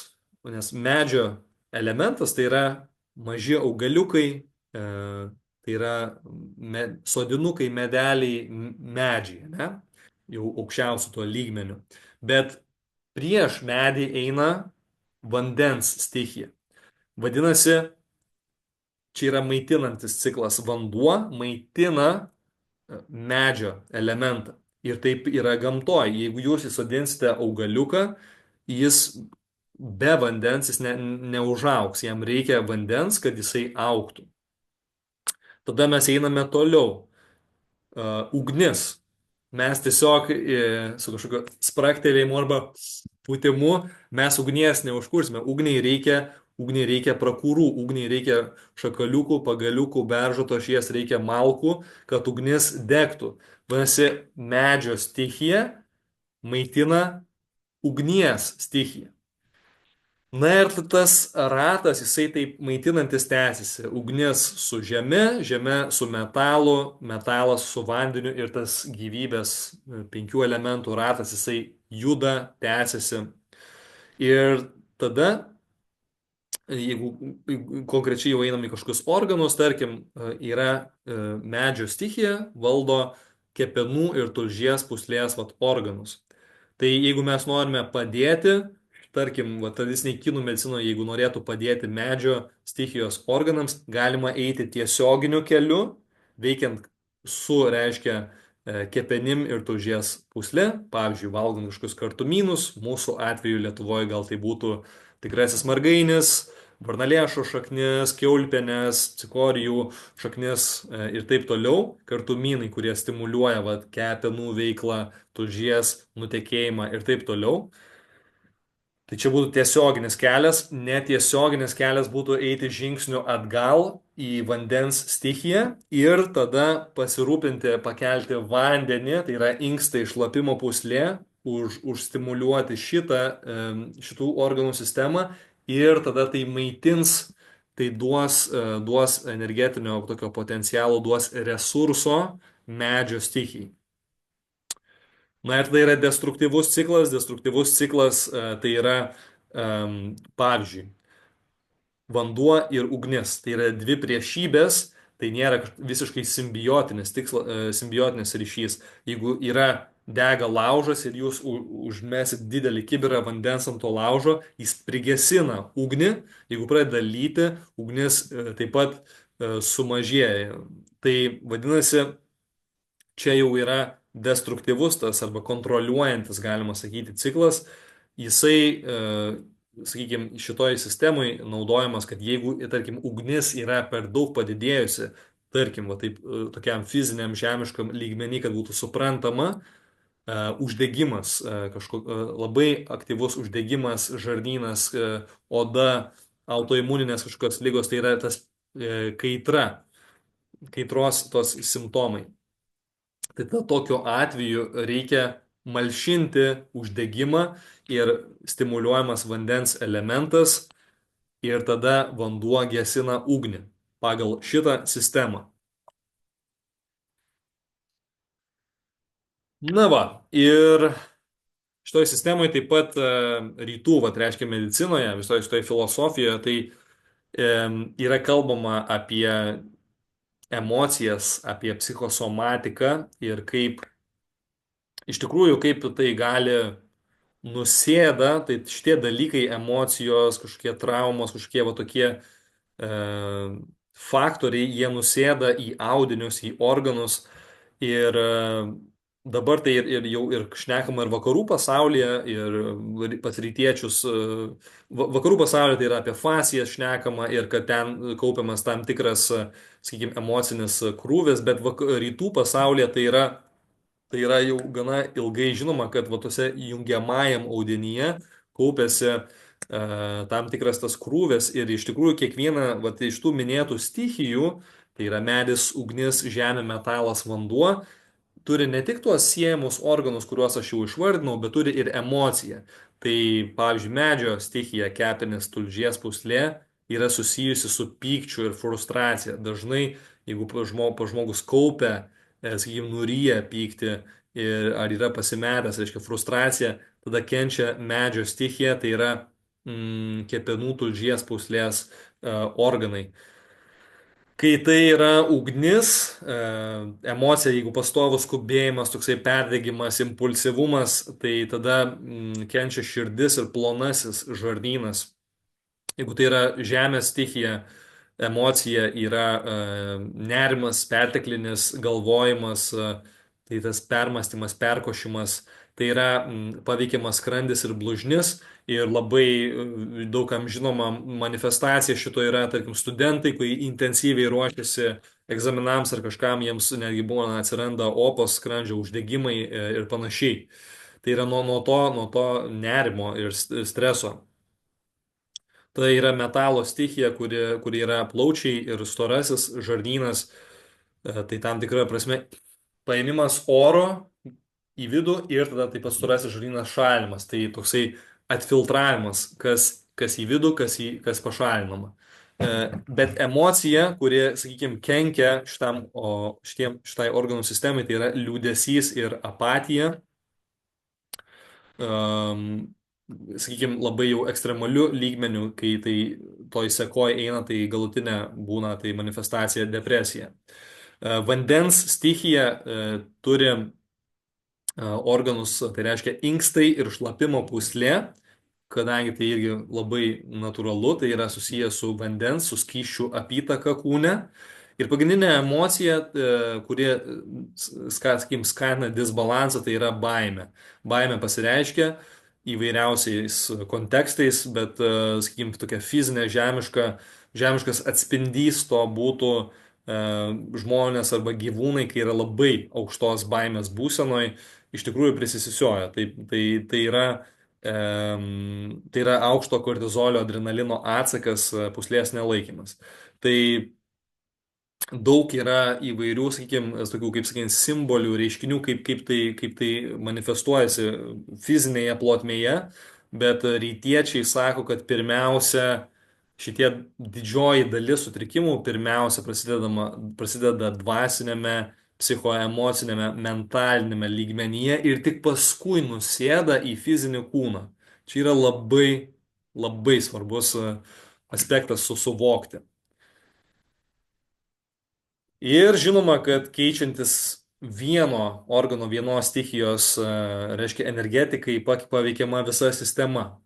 nes medžio elementas tai yra maži augaliukai, tai yra sodinukai, medeliai, medžiai, ne? Jau aukščiausių tuo lygmeniu. Bet prieš medį eina vandens stichija. Vadinasi, čia yra maitinantis ciklas. Vanduo maitina medžio elementą. Ir taip yra gamtoje. Jeigu jūs įsodinsite augaliuką, jis be vandens jis neužaugs. Jam reikia vandens, kad jisai augtų. Tada mes einame toliau. Ugnis. Mes tiesiog su kažkokiu spraktelėjimu arba pūtimu mes ugnies neužkursime. Ugniai reikia prakurų, ugniai reikia šakaliukų, pagaliukų, beržo tošies, reikia malkų, kad ugnis degtų. Vadinasi, medžio stichija maitina ugnies stichiją. Na ir tas ratas, jisai taip maitinantis tęsiasi. Ugnis su žeme, žeme su metalu, metalas su vandeniu ir tas gyvybės penkių elementų ratas, jisai juda, tęsiasi. Ir tada, jeigu konkrečiai jau einam į kažkokius organus, tarkim, yra medžio stichija, valdo kepenų ir tulžies pūslės organus. Tai jeigu mes norime padėti, tarkim, tradiciniai kinų medicinoje, jeigu norėtų padėti medžio stichijos organams, galima eiti tiesioginiu keliu, veikiant reiškia, kepenim ir tulžies pūslė, pavyzdžiui, valgant kažkokius kartumynus, mūsų atveju Lietuvoje gal tai būtų tikrasis margainis, varnalėšo šaknis, kiaulpienės, cikorijų šaknis ir taip toliau, kartumynai, kurie stimuliuoja kepenų veiklą, tulžies nutekėjimą ir taip toliau. Tai čia būtų tiesioginis kelias, netiesioginis kelias būtų eiti žingsniu atgal į vandens stichiją ir tada pasirūpinti, pakelti vandenį, tai yra inkstai šlapimo pūslė, užstimuliuoti šitų organų sistemą ir tada tai maitins, tai duos energetinio tokio potencialo, duos resurso medžio stichijai. Na ir tai yra destruktyvus ciklas. Destruktyvus ciklas tai yra, pavyzdžiui, vanduo ir ugnis. Tai yra dvi priešybės, tai nėra visiškai simbiotinis ryšys. Jeigu dega laužas ir jūs užmesit didelį kibirą vandens ant to laužo, jis prigesina ugnį. Jeigu pradeda lyti, ugnis taip pat sumažėja. Tai vadinasi, čia jau yra destruktyvus tas arba kontroliuojantis, galima sakyti, ciklas. Jisai, sakykime, šitoj sistemai naudojamas, kad jeigu, tarkim, ugnis yra per daug padidėjusi, tarkim, tokiam fiziniam žemiškam lygmenį, kad būtų suprantama, uždegimas, labai aktyvus uždegimas, žarnynas, oda, autoimuninės kažkokios lygos, tai yra tas kaitros tos simptomai. Tai tokiu atveju reikia malšinti uždegimą ir stimuliuojamas vandens elementas ir tada vanduo gesina ugnį pagal šitą sistemą. Na va, ir šitoj sistemoje taip pat rytų, reiškia medicinoje, visoje šitoje filosofijoje, tai yra kalbama apie emocijas, apie psichosomatiką ir kaip iš tikrųjų, kaip tai gali nusėda, tai šitie dalykai, emocijos, kažkokie traumos, kažkokie tokie faktoriai, jie nusėda į audinius, į organus ir dabar tai ir jau ir šnekama ir vakarų pasaulyje, ir pas rytiečius, vakarų pasaulyje tai yra apie fasijas šnekama ir kad ten kaupiamas tam tikras, sakykime, emocinis krūvis, bet rytų pasaulyje tai yra jau gana ilgai žinoma, kad tose jungiamajam audinyje kaupiasi tam tikras tas krūvis ir iš tikrųjų kiekviena iš tų minėtų stichijų, tai yra medis, ugnis, žemė, metalas, vanduo, turi ne tik tuos siejamus organus, kuriuos aš jau išvardinau, bet turi ir emociją. Tai, pavyzdžiui, medžio stichija, kepenys, tulžies pūslė yra susijusi su pykčiu ir frustracija. Dažnai, jeigu žmogus kaupia, sakykime, nuryja pykti ar yra pasimetęs, reiškia frustracija, tada kenčia medžio stichija, tai yra kepenų tulžies pūslės organai. Kai tai yra ugnis, emocija, jeigu pastovus skubėjimas, toksai perdegimas, impulsyvumas, tai tada kenčia širdis ir plonasis žarnynas. Jeigu tai yra žemės stichija, emocija yra nerimas, perteklinis galvojimas, tai tas permastymas, perkošimas, tai yra paveikiamas skrandis ir blužnis. Ir labai daugam žinoma manifestacija šito yra, tarkim, studentai, kai intensyviai ruošiasi egzaminams ar kažkam, jiems netgi būna atsiranda opos, skrandžio uždegimai ir panašiai. Tai yra nuo to nerimo ir streso. Tai yra metalo stichija, kuri yra plaučiai ir storasis žarnynas. Tai tam tikra prasme paėmimas oro į vidų ir tada taip pat storasis žarnynas šalinimas. Tai toksai atfiltravimas, kas į vidų, kas pašalinama. Bet emocija, kuri, sakykime, kenkia šitai organų sistemai, tai yra liūdesys ir apatija. um, Sakykime, labai jau ekstremaliu lygmeniu, kai tai toj sekoj eina, tai galutinė būna tai manifestacija depresija. Vandens stichija turi organus, tai reiškia inkstai ir šlapimo pūslė, kadangi tai irgi labai natūralu, tai yra susijęs su vandens, su skysčių apytaka kūne. Ir pagrindinė emocija, kuri, sakykim, skatina disbalansą, tai yra baimė. Baimė pasireiškia įvairiausiais kontekstais, bet, sakykim, tokia fizinė, žemiškas atspindys to būtų žmonės arba gyvūnai, kai yra labai aukštos baimės būsenoj, iš tikrųjų prisisisioja. Tai yra aukšto kortizolio adrenalino atsakas, pūslės nelaikymas. Tai daug yra įvairių, sakykime, tokių, kaip sakykime, simbolių, reiškinių, kaip tai manifestuojasi fizinėje plotmėje, bet rytiečiai sako, kad pirmiausia, šitie didžioji dalis sutrikimų pirmiausia prasideda dvasinėme, psichoemocinėme, mentalinėme lygmenyje ir tik paskui nusėda į fizinį kūną. Čia yra labai, labai svarbus aspektas susuvokti. Ir žinoma, kad keičiantis vieno organo, vienos stichijos, reiškia energetikai paveikiama visa sistema.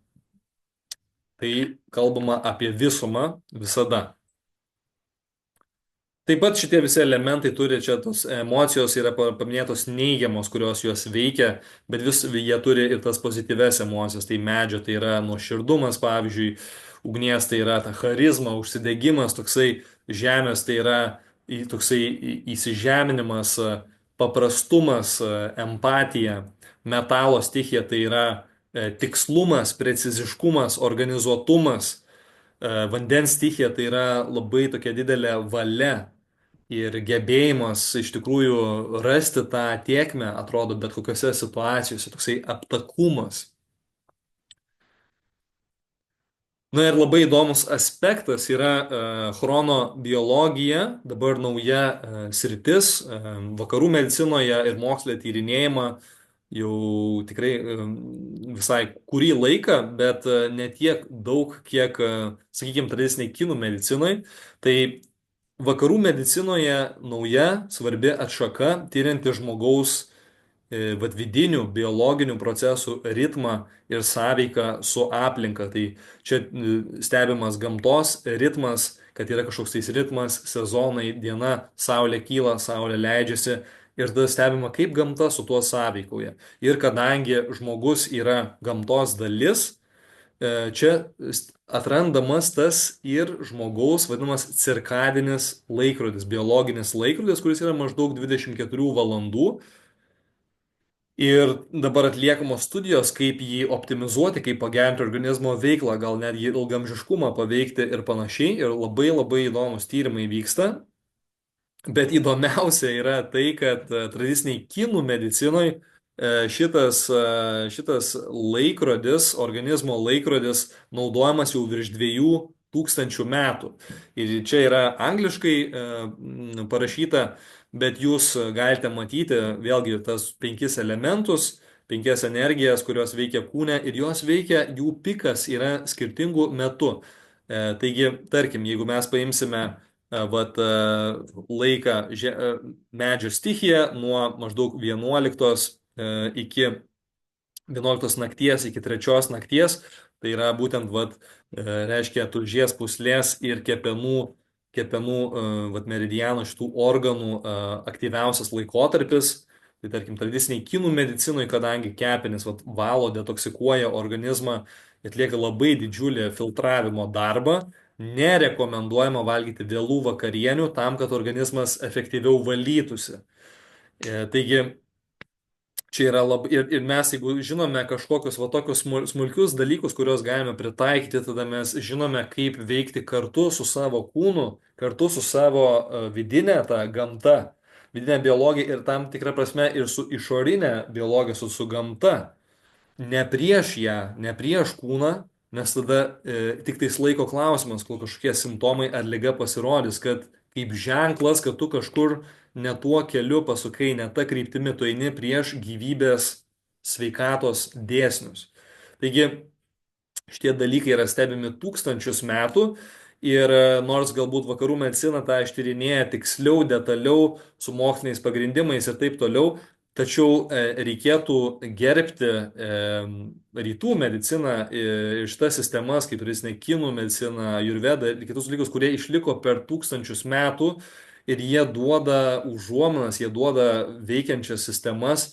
Tai kalbama apie visumą visada. Taip pat šitie visi elementai turi čia tos emocijos, yra paminėtos neigiamos, kurios juos veikia, bet jie turi ir tas pozityves emocijas. Tai medžio tai yra nuoširdumas, pavyzdžiui, ugnies tai yra ta charizma, užsidegimas, toksai žemės tai yra toksai įsižeminimas, paprastumas, empatija, metalo stichija tai yra tikslumas, preciziškumas, organizuotumas. Vandens stichija tai yra labai tokia didelė valia ir gebėjimas iš tikrųjų rasti tą tėkmę, atrodo, bet kokiose situacijose, toksai aptakumas. Na ir labai įdomus aspektas yra chronobiologija, dabar nauja sritis, vakarų medicinoje ir moksle tyrinėjama jau tikrai visai kurį laiką, bet ne tiek daug, kiek, sakykime, tradiciniai kinų medicinai. Tai vakarų medicinoje nauja svarbi atšaka tyrianti žmogaus vidinių biologinių procesų ritmą ir sąveiką su aplinka. Tai čia stebimas gamtos ritmas, kad yra kažkoks tais ritmas, sezonai, diena, saulė kyla, saulė leidžiasi ir tada stebima, kaip gamta su tuo sąveikauja. Ir kadangi žmogus yra gamtos dalis, čia atrandamas tas ir žmogaus vadinamas cirkadinis laikrodis, biologinis laikrodis, kuris yra maždaug 24 valandų. Ir dabar atliekamos studijos, kaip jį optimizuoti, kaip pagerinti organizmo veiklą, gal netgi ilgamžiškumą paveikti ir panašiai. Ir labai labai įdomus tyrimai vyksta. Bet įdomiausia yra tai, kad tradiciniai kinų medicinoje šitas laikrodis, organizmo laikrodis, naudojamas jau virš 2000 metų. Ir čia yra angliškai parašyta, bet jūs galite matyti vėlgi tas penkis elementus, penkias energijas, kurios veikia kūne ir jos veikia, jų pikas yra skirtingų metų. Taigi, tarkim, jeigu mes paimsime laiką medžio stichiją nuo maždaug 11 iki 11 nakties iki 3 nakties, tai yra būtent, reiškia, tulžies pūslės ir kepenų meridianų šitų organų aktyviausias laikotarpis. Tai tarkim, tradiciniai kinų medicinoje, kadangi kepenys valo, detoksikuoja organizmą, atlieka labai didžiulį filtravimo darbą, nerekomenduojama valgyti vėlų vakarienių tam, kad organizmas efektyviau valytųsi. Taigi, čia yra labai, ir mes, jeigu žinome kažkokius tokius smulkius dalykus, kuriuos galime pritaikyti, tada mes žinome, kaip veikti kartu su savo kūnu, kartu su savo vidinė ta gamta, vidinė biologija ir tam tikrą prasme ir su išorinė biologija, su gamta. Ne prieš ją, ne prieš kūną, nes tada tik tais laiko klausimas, kol kažkokie simptomai ar lyga pasirodys, kad kaip ženklas, kad tu kažkur ne tuo keliu pasukai, ne tą kryptimį, tu eini prieš gyvybės sveikatos dėsnius. Taigi šitie dalykai yra stebimi tūkstančius metų ir nors galbūt vakarų medicina tą ištyrinėja tiksliau, detaliau, su moksliniais pagrindimais ir taip toliau, tačiau reikėtų gerbti rytų mediciną ir šitas sistemas, kaip tradicinė kinų medicina, ajurveda ir kitus dalykus, kurie išliko per tūkstančius metų ir jie duoda užuominas, jie duoda veikiančias sistemas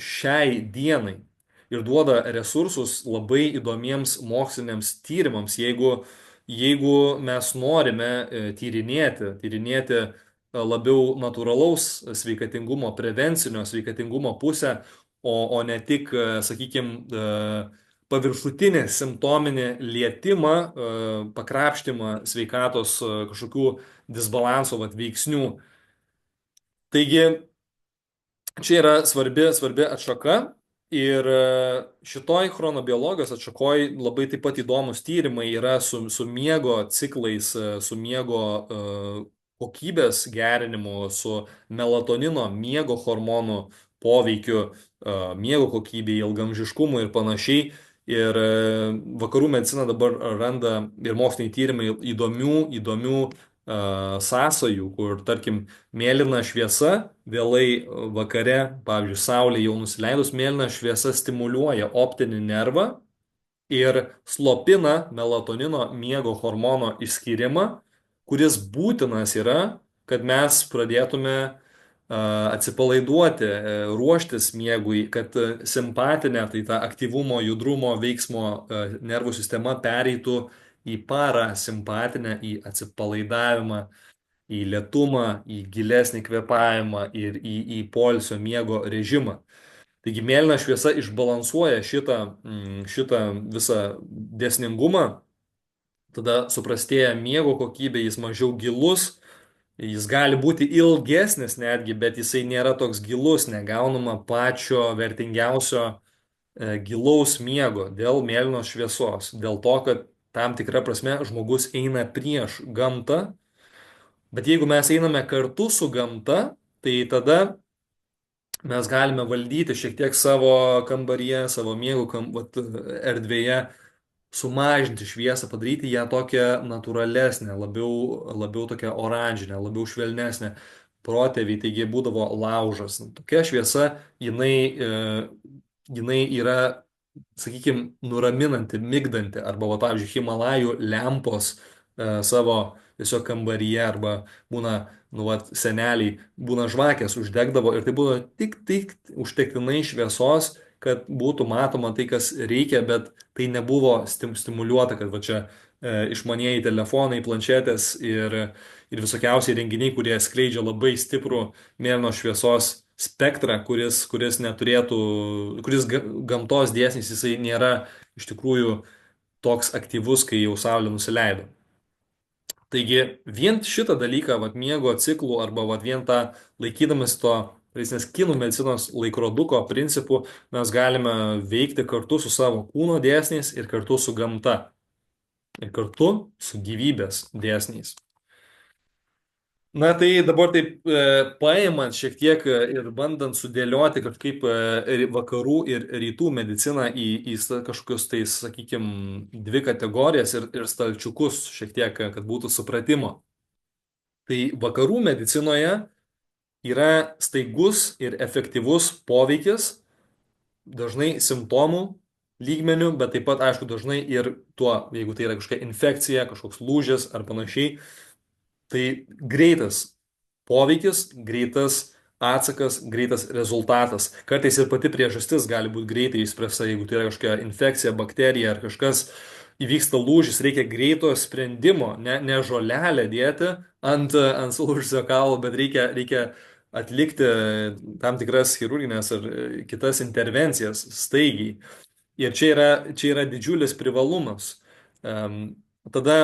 šiai dienai ir duoda resursus labai įdomiems moksliniams tyrimams, jeigu mes norime tyrinėti labiau natūralaus sveikatingumo, prevencinio sveikatingumo pusę, o ne tik, sakykime, paviršutinį simptominį lietimą, pakrapštimą sveikatos kažkokių disbalanso veiksnių. Taigi, čia yra svarbi atšaka ir šitoj chronobiologijos atšakoj labai taip pat įdomus tyrimai yra su miego ciklais, su miego kokybės gerinimu, su melatonino miego hormonų poveikiu miego kokybei, ilgamžiškumui ir panašiai. Ir vakarų medicina dabar randa ir moksliniai tyrimai įdomių sąsajų, kur, tarkim, mėlyna šviesa vėlai vakare, pavyzdžiui, saulė jau nusileidus, mėlyna šviesa stimuliuoja optinį nervą ir slopina melatonino miego hormono išskyrimą, kuris būtinas yra, kad mes pradėtume atsipalaiduoti, ruoštis miegui, kad simpatinė, tai ta aktyvumo, judrumo, veiksmo nervų sistema pereitų į parasimpatinę, į atsipalaidavimą, į lėtumą, į gilesnį kvėpavimą ir į poilsio miego režimą. Taigi mėlyna šviesa išbalansuoja šitą visą dėsningumą, tada suprastėja miego kokybė, jis mažiau gilus, jis gali būti ilgesnis netgi, bet jisai nėra toks gilus, negaunama pačio vertingiausio gilaus miego dėl mėlynos šviesos, dėl to, kad tam tikra prasme žmogus eina prieš gamtą, bet jeigu mes einame kartu su gamta, tai tada mes galime valdyti šiek tiek savo kambaryje, savo miego erdvėje, sumažinti šviesą, padaryti ją tokią natūralesnę, labiau tokią oranžinę, labiau švelnesnę. Protėviai, taigi būdavo laužas. Tokia šviesa, jinai yra, sakykime, nuraminanti, migdanti, arba, pavyzdžiui, Himalajų lempos savo tiesiog kambaryje, arba būna, seneliai, būna žvakės uždegdavo ir tai būdavo tik užtektinai šviesos, kad būtų matoma tai, kas reikia, bet tai nebuvo stimuliuota, kad čia išmanieji telefonai, planšetės ir visokiausiai renginiai, kurie skleidžia labai stiprų mėlynos šviesos spektrą, kuris neturėtų, kuris gamtos dėsnis, jisai nėra iš tikrųjų toks aktyvus, kai jau saulė nusileido. Taigi vien šitą dalyką, vat, miego ciklų arba vat, vien tą laikydamas to tradicinės kinų medicinos laikroduko principų, mes galime veikti kartu su savo kūno dėsniais ir kartu su gamta ir kartu su gyvybės dėsniais. Na tai dabar taip paimant šiek tiek ir bandant sudėlioti kažkaip vakarų ir rytų mediciną į kažkokius tai, sakykime, dvi kategorijas ir stalčiukus šiek tiek, kad būtų supratimo. Tai vakarų medicinoje yra staigus ir efektyvus poveikis, dažnai simptomų lygmenių, bet taip pat, aišku, dažnai ir tuo, jeigu tai yra kažkokia infekcija, kažkoks lūžis ar panašiai, tai greitas poveikis, greitas atsakas, greitas rezultatas. Kartais ir pati priežastis gali būti greitai išspręsta, jeigu tai yra kažkokia infekcija, bakterija ar kažkas, įvyksta lūžis, reikia greito sprendimo, ne žolelę dėti ant sulūžusio kaulo, bet reikia atlikti tam tikras chirurginės ar kitas intervencijas staigiai. Ir čia yra didžiulis privalumas. Tada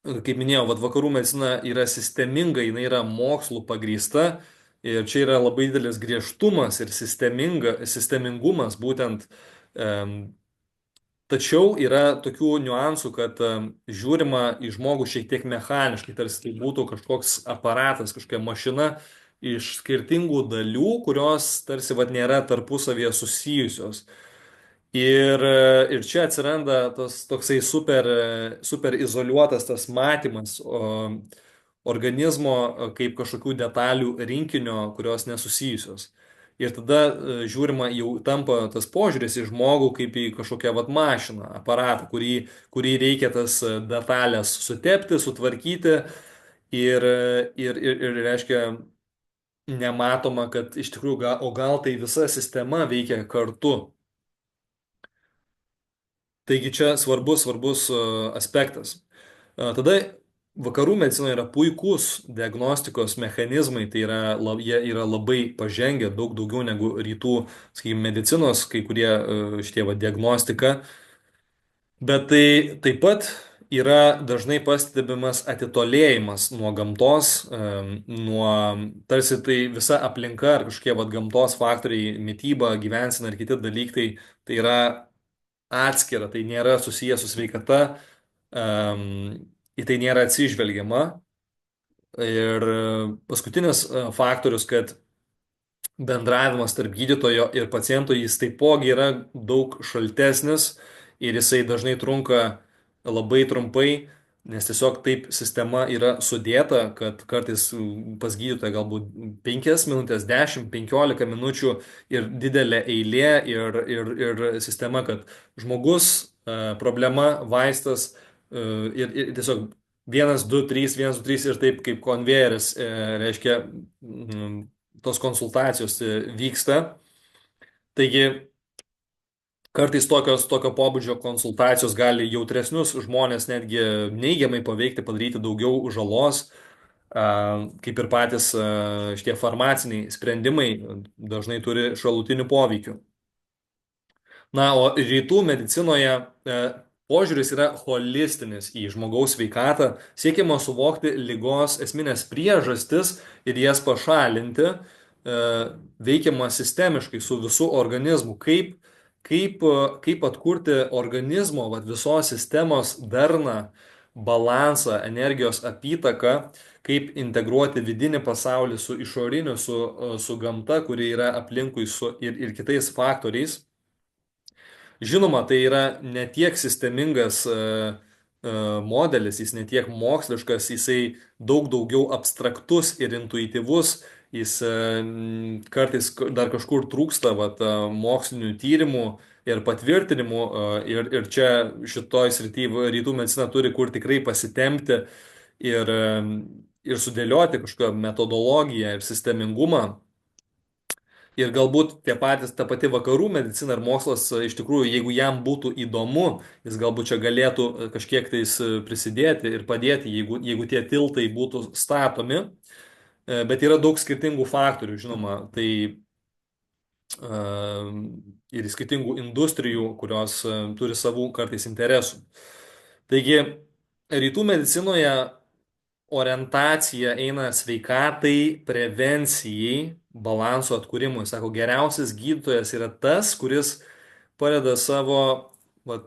kaip minėjau, vat, vakarų medicina yra sisteminga, jinai yra mokslų pagrįsta ir čia yra labai didelis griežtumas ir sistemingumas būtent. em, Tačiau yra tokių niuansų, kad žiūrima į žmogų šiek tiek mechaniškai, tarsi tai būtų kažkoks aparatas, kažkokia mašina iš skirtingų dalių, kurios tarsi vat, nėra tarpusavėje susijusios. Ir čia atsiranda tas toksai super izoliuotas tas matymas organizmo kaip kažkokių detalių rinkinio, kurios nesusijusios. Ir tada žiūrima, jau tampa tas požiūris į žmogų kaip į kažkokią vat mašiną, aparatą, kurį reikia tas detalės sutepti, sutvarkyti ir reiškia nematoma, kad iš tikrųjų, o gal tai visa sistema veikia kartu. Taigi čia svarbus aspektas. Tada vakarų medicinoje yra puikūs diagnostikos mechanizmai, tai yra, jie yra labai pažengę, daug daugiau negu rytų, sakykime, medicinos, kai kurie šitie va, diagnostika, bet tai taip pat yra dažnai pastebimas atitolėjimas nuo gamtos, nuo tarsi tai visa aplinka ar kažkokie va, gamtos faktoriai, mytyba, gyvensina ir kiti dalykai, tai yra atskira, tai nėra susijęs su sveikata, į tai nėra atsižvelgiama. Ir paskutinis faktorius, kad bendravimas tarp gydytojo ir paciento jis taipogi yra daug šaltesnis ir jisai dažnai trunka labai trumpai, nes tiesiog taip sistema yra sudėta, kad kartais pas gydytoją galbūt 5 minutės, 10, 15 minučių ir didelė eilė ir sistema, kad žmogus, problema, vaistas ir tiesiog 1, 2, 3, 1, 2, 3 ir taip kaip konvejeris, reiškia, tos konsultacijos vyksta. Taigi kartais tokio pobūdžio konsultacijos gali jautresnius žmonės netgi neigiamai paveikti, padaryti daugiau žalos, kaip ir patys šitie farmaciniai sprendimai dažnai turi šalutinių poveikių. Na, o rytų medicinoje požiūris yra holistinis į žmogaus sveikatą, siekiama suvokti lygos esminės priežastis ir jas pašalinti, veikiama sistemiškai su visų organizmu, kaip atkurti organizmo, vat, visos sistemos darną, balansą, energijos apytaką, kaip integruoti vidinį pasaulį su išoriniu, su gamta, kuri yra aplinkui ir kitais faktoriais. Žinoma, tai yra ne tiek sistemingas modelis, jis ne tiek moksliškas, jisai daug daugiau abstraktus ir intuityvus, jis kartais dar kažkur trūksta vat, mokslinių tyrimų ir patvirtinimų ir čia šitoj srityje rytų medicina turi kur tikrai pasitempti ir sudėlioti kažkokią metodologiją ir sistemingumą. Ir galbūt ta pati vakarų medicina ir mokslas iš tikrųjų, jeigu jam būtų įdomu, jis galbūt čia galėtų kažkiek tais prisidėti ir padėti, jeigu tie tiltai būtų statomi. Bet yra daug skirtingų faktorių, žinoma, tai ir skirtingų industrijų, kurios turi savų kartais interesų. Taigi, rytų medicinoje orientacija eina sveikatai, prevencijai, balanso atkūrimui. Sako, geriausias gydytojas yra tas, kuris padeda savo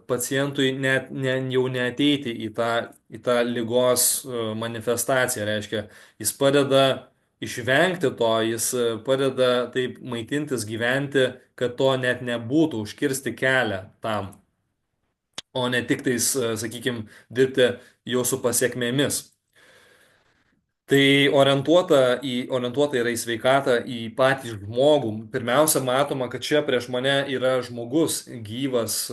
pacientui jau neateiti į tą lygos manifestaciją. Reiškia, jis padeda išvengti to, jis padeda taip maitintis, gyventi, kad to net nebūtų, užkirsti kelią tam, o ne tik tais, sakykime, dirbti jau su pasiekmėmis. Tai orientuota yra į sveikatą, į patį žmogų. Pirmiausia, matoma, kad čia prieš mane yra žmogus, gyvas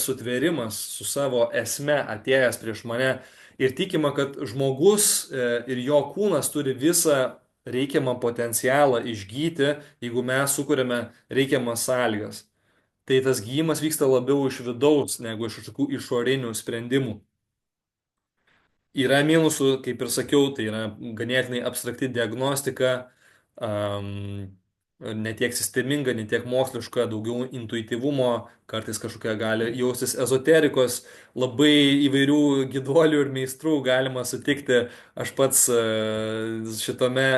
sutvėrimas su savo esme atėjęs prieš mane. Ir tikima, kad žmogus ir jo kūnas turi visą reikiamą potencialą išgyti, jeigu mes sukūrėme reikiamas sąlygas. Tai tas gyjimas vyksta labiau iš vidaus negu iš kažkokių išorinių sprendimų. Yra minusų, kaip ir sakiau, tai yra ganėtinai abstrakti diagnostika, um, netiek sisteminga, netiek moksliška, daugiau intuityvumo, kartais kažkokia gali jaustis ezoterikos, labai įvairių gyduolių ir meistrų galima sutikti. Aš pats šitame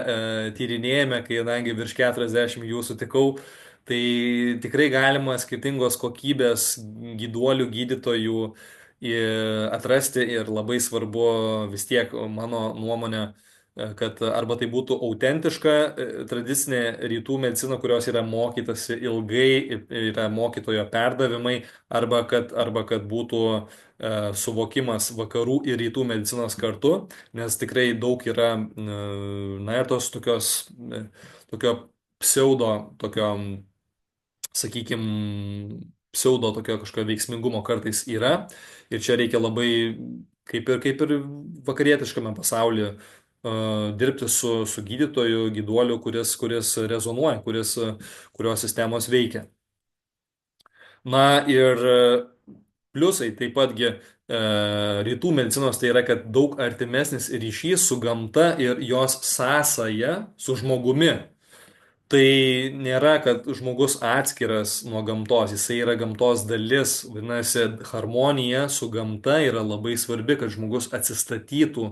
tyrinėjime, kai kadangi virš 40 jų sutikau, tai tikrai galima skirtingos kokybės gyduolių, gydytojų atrasti ir labai svarbu vis tiek mano nuomonė, kad arba tai būtų autentiška tradicinė rytų medicina, kurios yra mokytasi ilgai, yra mokytojo perdavimai, arba kad būtų suvokimas vakarų ir rytų medicinos kartu, nes tikrai daug yra, na ir tos tokios, tokio pseudo, tokio sakykime, pseudo tokio kažkokio veiksmingumo kartais yra. Ir čia reikia labai, kaip ir vakarietiškame pasaulyje, dirbti su gydytoju, gyduoliu, kuris rezonuoja, kurio sistemos veikia. Na ir pliusai taip patgi rytų medicinos tai yra, kad daug artimesnis ryšys su gamta ir jos sąsaja su žmogumi. Tai nėra, kad žmogus atskiras nuo gamtos, jisai yra gamtos dalis, vadinasi, harmonija su gamta yra labai svarbi, kad žmogus atsistatytų.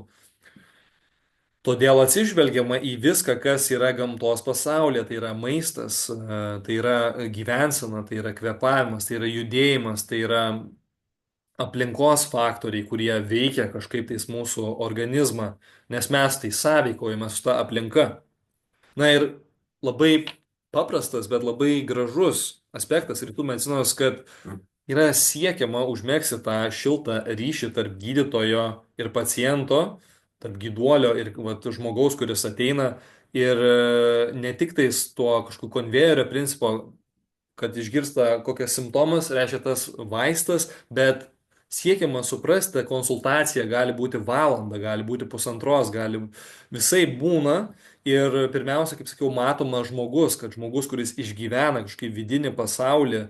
Todėl atsižvelgiama į viską, kas yra gamtos pasaulyje, tai yra maistas, tai yra gyvensena, tai yra kvėpavimas, tai yra judėjimas, tai yra aplinkos faktoriai, kurie veikia kažkaip tais mūsų organizmą, nes mes tai sąveikojame su ta aplinka. Na ir labai paprastas, bet labai gražus aspektas rytų medicinos, kad yra siekiama užmėgsti tą šiltą ryšį tarp gydytojo ir paciento, tarp gyduolio ir žmogaus, kuris ateina. Ir ne tik tais tuo kažkokiu konvejerio principu, kad išgirsta kokias simptomas, reiškia tas vaistas, bet siekiama suprasti, konsultacija gali būti valanda, gali būti pusantros, gali visai būna. Ir pirmiausia, kaip sakiau, matoma žmogus, kad žmogus, kuris išgyvena kažkokį vidinį pasaulį,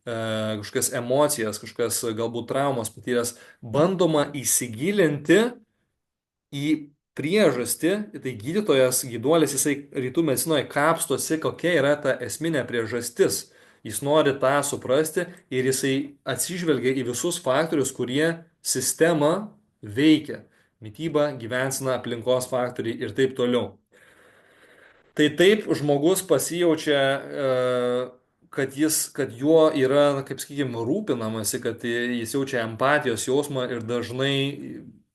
kažkokias emocijas, kažkokias galbūt traumas patyręs, bandoma įsigilinti į priežastį, tai gydytojas, gyduolis, jisai rytų medicinoje kapstosi, kokia yra ta esminė priežastis. Jis nori tą suprasti ir jisai atsižvelgia į visus faktorius, kurie sistemą veikia. Mytyba, gyvensena, aplinkos faktoriai ir taip toliau. Tai taip žmogus pasijaučia, kad juo yra, kaip sakykime, rūpinamasi, kad jis jaučia empatijos jausmą ir dažnai,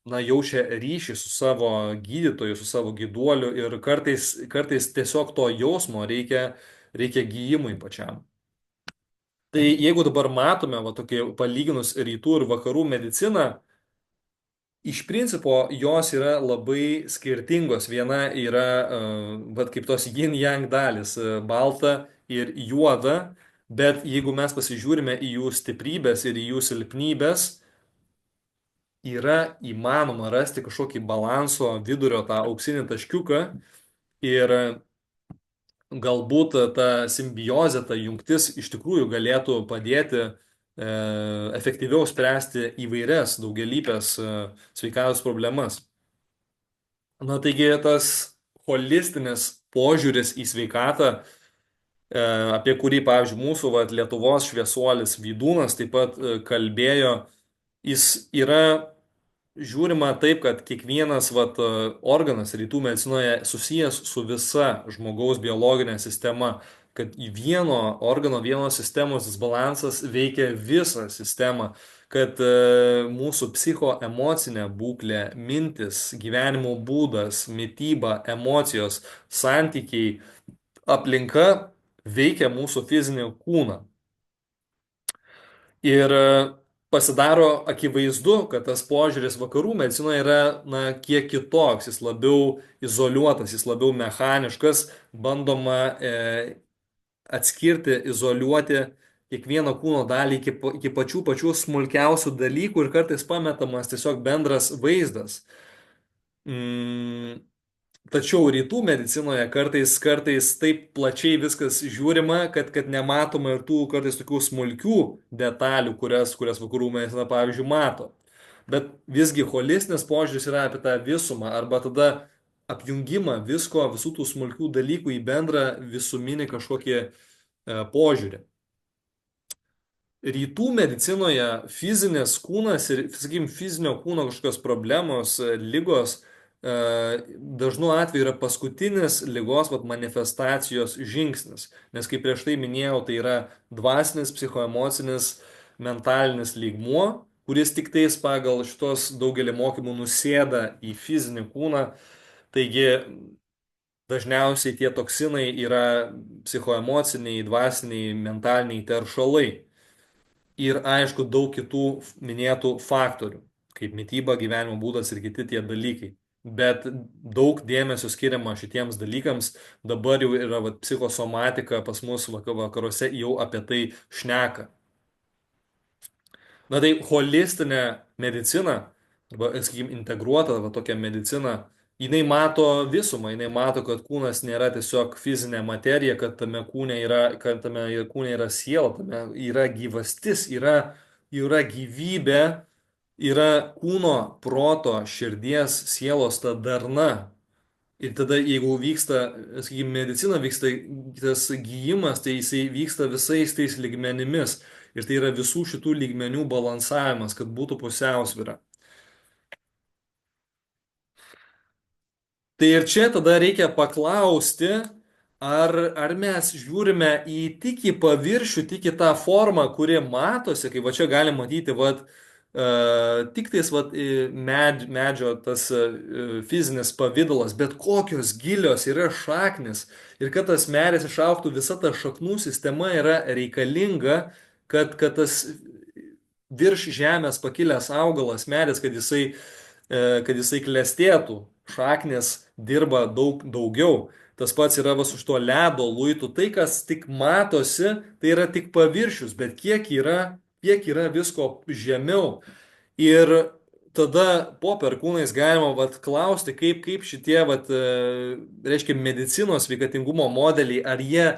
na, jaučia ryšį su savo gydytoju, su savo gyduoliu ir kartais tiesiog to jausmo reikia gijimui pačiam. Tai jeigu dabar matome, va, tokį palyginus rytų ir vakarų mediciną, iš principo jos yra labai skirtingos. Viena yra, vat kaip tos yin-yang dalis, balta ir juoda, bet jeigu mes pasižiūrime į jų stiprybės ir į jų silpnybės, yra įmanoma rasti kažkokį balanso vidurio, tą auksinį taškiuką ir galbūt ta simbiozė, ta jungtis iš tikrųjų galėtų padėti efektyviau spręsti įvairias daugialypes sveikatos problemas. Na taigi tas holistinis požiūris į sveikatą, apie kurį, pavyzdžiui, mūsų Lietuvos šviesuolis Vydūnas taip pat kalbėjo, jis yra žiūrima taip, kad kiekvienas organas rytų medicinoje susijęs su visa žmogaus biologinė sistema, kad į vieno organo, vienos sistemos disbalansas veikia visą sistemą, kad mūsų psichoemocinė būklė, mintis, gyvenimo būdas, mytyba, emocijos, santykiai, aplinka veikia mūsų fizinį kūną. Ir pasidaro akivaizdu, kad tas požiūris vakarų medicinoje yra, na, kiek kitoks, jis labiau izoliuotas, jis labiau mechaniškas, bandoma atskirti, izoliuoti kiekvieną kūno dalį iki pačių pačių smulkiausių dalykų ir kartais pametamas tiesiog bendras vaizdas. Mm, Tačiau rytų medicinoje kartais taip plačiai viskas žiūrima, kad nematoma ir tų kartais tokių smulkių detalių, kurias vakarų medicina, pavyzdžiui, mato. Bet visgi holistinis požiūris yra apie tą visumą arba tada apjungimą visko, visų tų smulkių dalykų į bendrą visuminį kažkokį požiūrį. Rytų medicinoje fizinis kūnas ir, sakykime, fizinio kūno kažkokios problemos, lygos dažnu atveju yra paskutinis lygos manifestacijos žingsnis. Nes kaip prieš tai minėjau, tai yra dvasinis, psichoemocinis, mentalinis lygmuo, kuris tik tais pagal šitos daugelį mokymų nusėda į fizinį kūną. Taigi dažniausiai tie toksinai yra psichoemociniai, dvasiniai, mentaliniai teršalai ir aišku daug kitų minėtų faktorių, kaip mytyba, gyvenimo būdas ir kiti tie dalykai. Bet daug dėmesio skiriama šitiems dalykams, dabar jau yra psichosomatika pas mus vakaruose jau apie tai šneka. Na tai holistinė medicina, arba, sakykime, integruota tokia medicina, jinai mato visumą, jinai mato, kad kūnas nėra tiesiog fizinė materija, kad tame kūne yra siela, tame yra gyvastis, yra gyvybė, yra kūno, proto, širdies, sielos ta darna. Ir tada, jeigu vyksta, sakykime, medicina, vyksta tas gyjimas, tai jisai vyksta visais tais lygmenimis. Ir tai yra visų šitų lygmenių balansavimas, kad būtų pusiausvyra. Tai ir čia tada reikia paklausti, ar mes žiūrime tik į paviršių, tik į tą formą, kuri matosi, kaip va čia galima matyti, tik tais medžio tas fizinis pavydalas, bet kokios gilios yra šaknis ir kad tas medis išauktų, visa ta šaknų sistema yra reikalinga, kad tas virš žemės pakilęs augalas, medis, kad jisai klestėtų, šaknis dirba daugiau. Tas pats yra su šituo ledo luitu. Tai, kas tik matosi, tai yra tik paviršius, bet kiek yra visko žemiau. Ir tada po perkūnais galima klausti, kaip šitie, reiškia, medicinos sveikatingumo modeliai, ar jie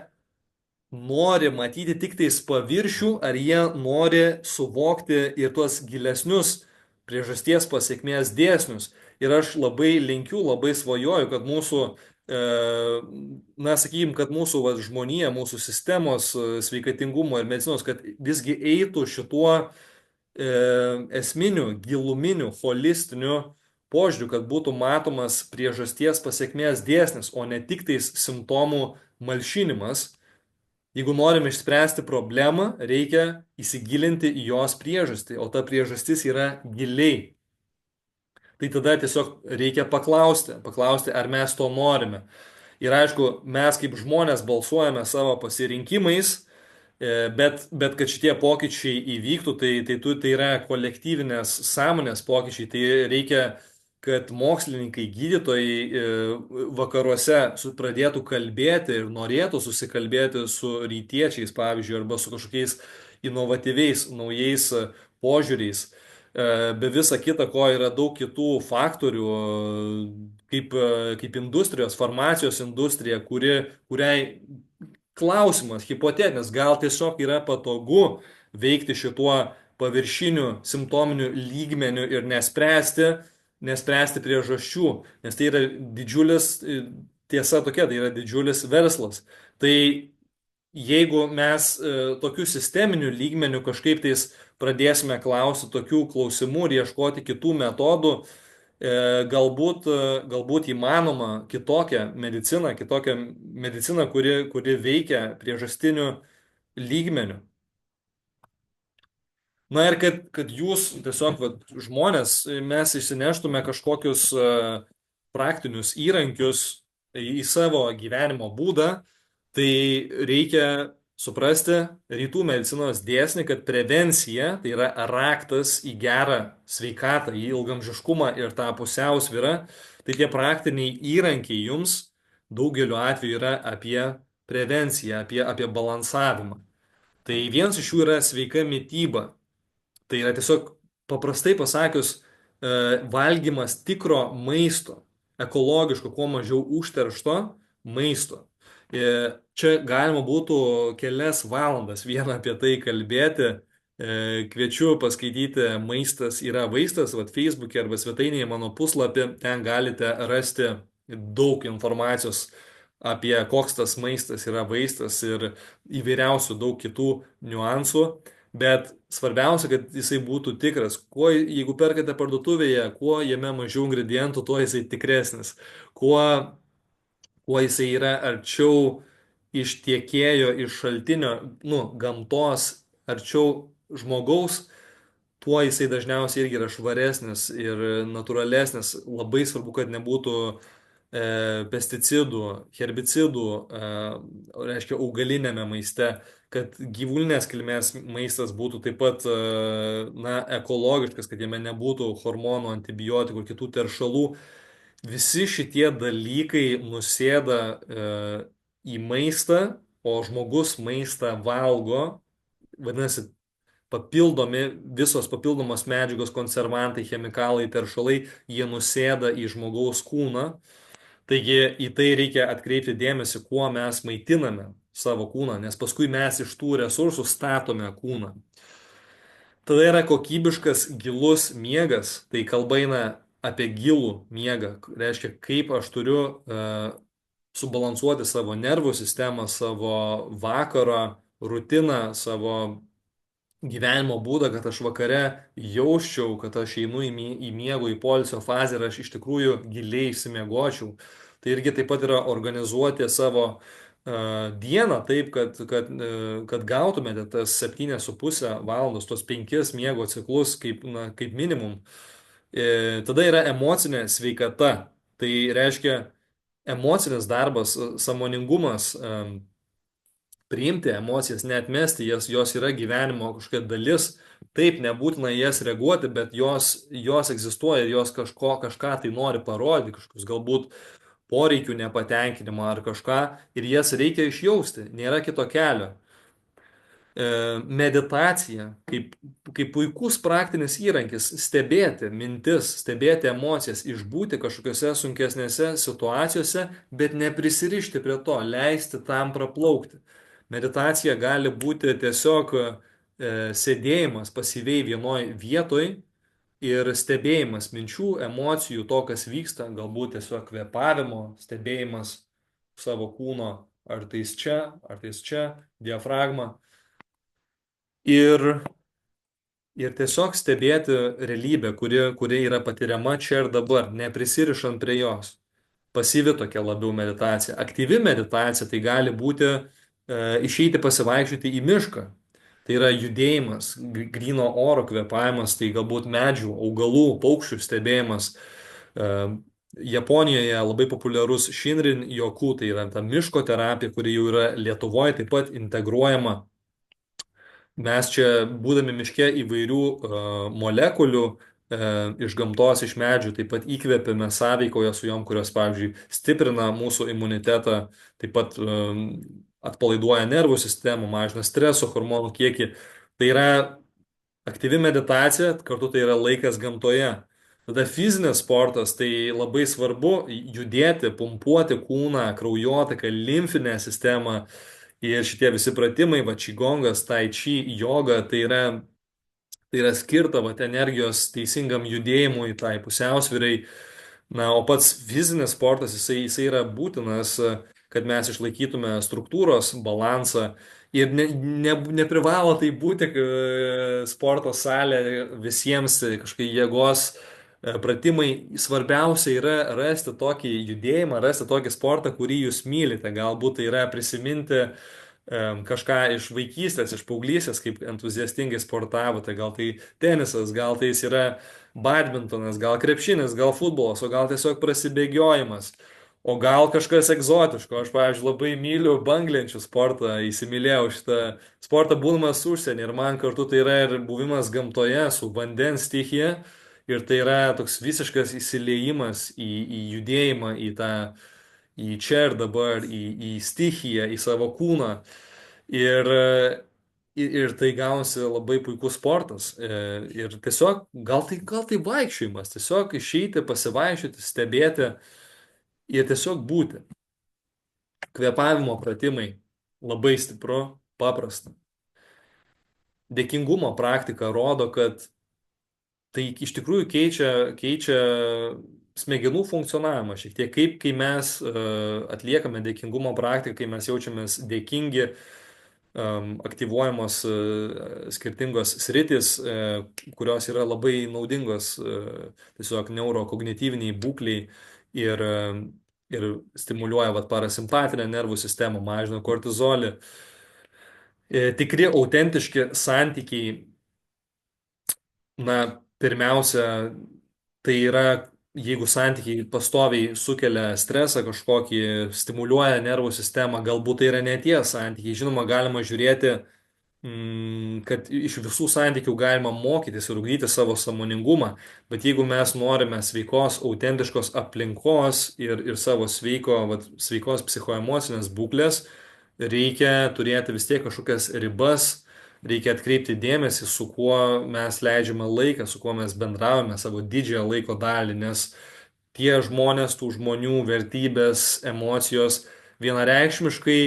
nori matyti tik tais paviršių, ar jie nori suvokti ir tuos gilesnius priežasties pasiekmės dėsnius. Ir aš labai linkiu, labai svajoju, kad mūsų, sakykime, kad mūsų žmonija, mūsų sistemos sveikatingumo ir medicinos, kad visgi eitų šituo esminiu, giluminiu, holistiniu požiūriu, kad būtų matomas priežasties pasiekmės dėsnis, o ne tik tais simptomų malšinimas. Jeigu norime išspręsti problemą, reikia įsigilinti į jos priežastį, o ta priežastis yra giliai. Tai tada tiesiog reikia paklausti, ar mes to norime. Ir aišku, mes kaip žmonės balsuojame savo pasirinkimais, bet kad šitie pokyčiai įvyktų, tai yra kolektyvinės sąmonės pokyčiai, tai reikia, kad mokslininkai, gydytojai vakaruose pradėtų kalbėti ir norėtų susikalbėti su rytiečiais, pavyzdžiui, arba su kažkokiais inovatyviais, naujais požiūriais. Be visa kita, ko yra daug kitų faktorių, kaip industrijos, farmacijos industrija, kuriai klausimas, hipotetinis, gal tiesiog yra patogu veikti šituo paviršiniu, simptominiu lygmeniu ir nespręsti priežasčių, nes tai yra didžiulis, tiesa tokia, tai yra didžiulis verslas. Tai jeigu mes tokiu sisteminiu lygmeniu kažkaip tais pradėsime klausti tokių klausimų ir ieškoti kitų metodų, galbūt įmanoma kitokia medicina, kuri veikia priežastiniu lygmeniu. Na ir kad jūs tiesiog vat, žmonės, mes išsineštume kažkokius praktinius įrankius į savo gyvenimo būdą, tai reikia suprasti rytų medicinos dėsnį, kad prevencija tai yra raktas į gerą sveikatą, į ilgamžiškumą ir tą pusiausvyrą. Tai tie praktiniai įrankiai jums daugeliu atveju yra apie prevenciją, apie balansavimą. Tai vienas iš jų yra sveika mytyba. Tai yra tiesiog paprastai pasakius, valgymas tikro maisto, ekologiško, kuo mažiau užteršto maisto. Čia galima būtų kelias valandas vieną apie tai kalbėti. Kviečiu paskaityti Maistas yra vaistas, vat Facebook'e arba svetainėje mano puslapį, ten galite rasti daug informacijos apie koks tas maistas yra vaistas ir įvairiausių daug kitų niuansų. Bet svarbiausia, kad jisai būtų tikras. Jeigu perkate parduotuvėje, kuo jame mažiau ingredientų, tuo jisai tikresnis. Kuo jisai yra arčiau iš tiekėjo, iš šaltinio, nu, gamtos, arčiau žmogaus, tuo jisai dažniausiai irgi yra švaresnis ir natūralesnis. Labai svarbu, kad nebūtų pesticidų, herbicidų, reiškia augalinėme maiste, kad gyvulinės kilmės maistas būtų taip pat na, ekologiškas, kad jame nebūtų hormonų, antibiotikų, kitų teršalų. Visi šitie dalykai nusėda į maistą, o žmogus maistą valgo, vadinasi, visos papildomos medžiagos, konservantai, chemikalai, teršalai, jie nusėda į žmogaus kūną. Taigi į tai reikia atkreipti dėmesį, kuo mes maitiname savo kūną, nes paskui mes iš tų resursų statome kūną. Tada yra kokybiškas gilus miegas, tai kalba eina apie gilų miegą, reiškia, kaip aš turiu subalansuoti savo nervų sistemą, savo vakaro rutiną, savo gyvenimo būdą, kad aš vakare jausčiau, kad aš einu į miego, į poilsio fazę ir aš iš tikrųjų giliai išsimiegočiau. Tai irgi taip pat yra organizuoti savo dieną taip, kad gautumėte tas 7,5 valandos, tos 5 miego ciklus kaip minimum. Tada yra emocinė sveikata. Tai reiškia emocinis darbas, sąmoningumas, priimti emocijas, neatmesti jas, jos yra gyvenimo kažkokia dalis. Taip, nebūtina jas reaguoti, bet jos egzistuoja, jos kažką tai nori parodyti, kažkokius galbūt poreikių nepatenkinimą ar kažką, ir jas reikia išjausti, nėra kito kelio. Meditacija kaip puikus praktinis įrankis stebėti mintis, stebėti emocijas, išbūti kažkokiose sunkesnėse situacijose, bet neprisirišti prie to, leisti tam praplaukti. Meditacija gali būti tiesiog sėdėjimas pasyviai vienoj vietoj ir stebėjimas minčių, emocijų, to, kas vyksta, galbūt tiesiog kvėpavimo, stebėjimas savo kūno, ar tais čia, diafragma. Ir tiesiog stebėti realybę, kuri yra patiriama čia ir dabar, neprisirišant prie jos. Pasyvi tokia labiau meditacija. Aktyvi meditacija tai gali būti išeiti pasivaikščioti į mišką. Tai yra judėjimas, gryno oro kvėpavimas, tai galbūt medžių, augalų, paukščių stebėjimas. Japonijoje labai populiarus Shinrin joku, tai yra ta miško terapija, kuri jau yra Lietuvoje taip pat integruojama. Mes čia, būdami miške, įvairių molekulių iš gamtos, iš medžių, taip pat įkvėpėme sąveikoje su jom, kurios, pavyzdžiui, stiprina mūsų imunitetą, taip pat atpalaiduoja nervų sistemą, mažina streso hormonų kiekį. Tai yra aktyvi meditacija, kartu tai yra laikas gamtoje. Tada fizinis sportas, tai labai svarbu judėti, pumpuoti kūną, kraujotaką, limfinę sistemą. Ir šitie visi pratimai, va čigongas, tai či, joga, tai yra skirta va energijos teisingam judėjimui, tai pusiausvyrai. Na, o pats fizinis sportas, jisai yra būtinas kad mes išlaikytume struktūros balansą. Ir neprivalo tai būti sporto salė visiems kažkokie jėgos pratimai. Svarbiausia yra rasti tokį judėjimą, rasti tokį sportą, kurį jūs mylite. Galbūt tai yra prisiminti kažką iš vaikystės, iš paauglystės, kaip entuziastingai sportavote. Gal tai tenisas, gal tai jis yra badmintonas, gal krepšinis, gal futbolas, o gal tiesiog prasibėgiojimas. O gal kažkas egzotiško. Aš, pavyzdžiui, labai myliu banglenčių sportą, įsimylėjau šitą sportą būdamas užsienį ir man kartu tai yra ir buvimas gamtoje su vandens stichija. Ir tai yra toks visiškas įsiliejimas į judėjimą, į čia ir dabar, į stichiją, į savo kūną. Ir, ir tai gaunasi labai puikus sportas. Ir tiesiog gal tai vaikščiojimas, tiesiog išeiti, pasivaikščioti, stebėti ir tiesiog būti. Kvėpavimo pratimai labai stipru, paprasta. Dėkingumo praktika rodo, kad tai iš tikrųjų keičia smegenų funkcionavimą šiek tiek. Kaip kai mes atliekame dėkingumo praktiką, kai mes jaučiamės dėkingi, aktyvuojamos skirtingos sritis, kurios yra labai naudingos tiesiog neurokognityviniai būkliai ir stimuliuoja vat, parasimpatinę nervų sistemą, mažina kortizolį. Tikri, autentiški santykiai, na, pirmiausia, tai yra, jeigu santykiai pastoviai sukelia stresą kažkokį, stimuliuoja nervų sistemą, galbūt tai yra ne tie santykiai. Žinoma, galima žiūrėti, kad iš visų santykių galima mokytis ir ugdyti savo sąmoningumą, bet jeigu mes norime sveikos, autentiškos aplinkos ir savo sveikos psichoemocinės būklės, reikia turėti vis tiek kažkokias ribas, reikia atkreipti dėmesį, su kuo mes leidžiame laiką, su kuo mes bendravome savo didžiąją laiko dalį, nes tie žmonės, tų žmonių vertybės, emocijos vienareikšmiškai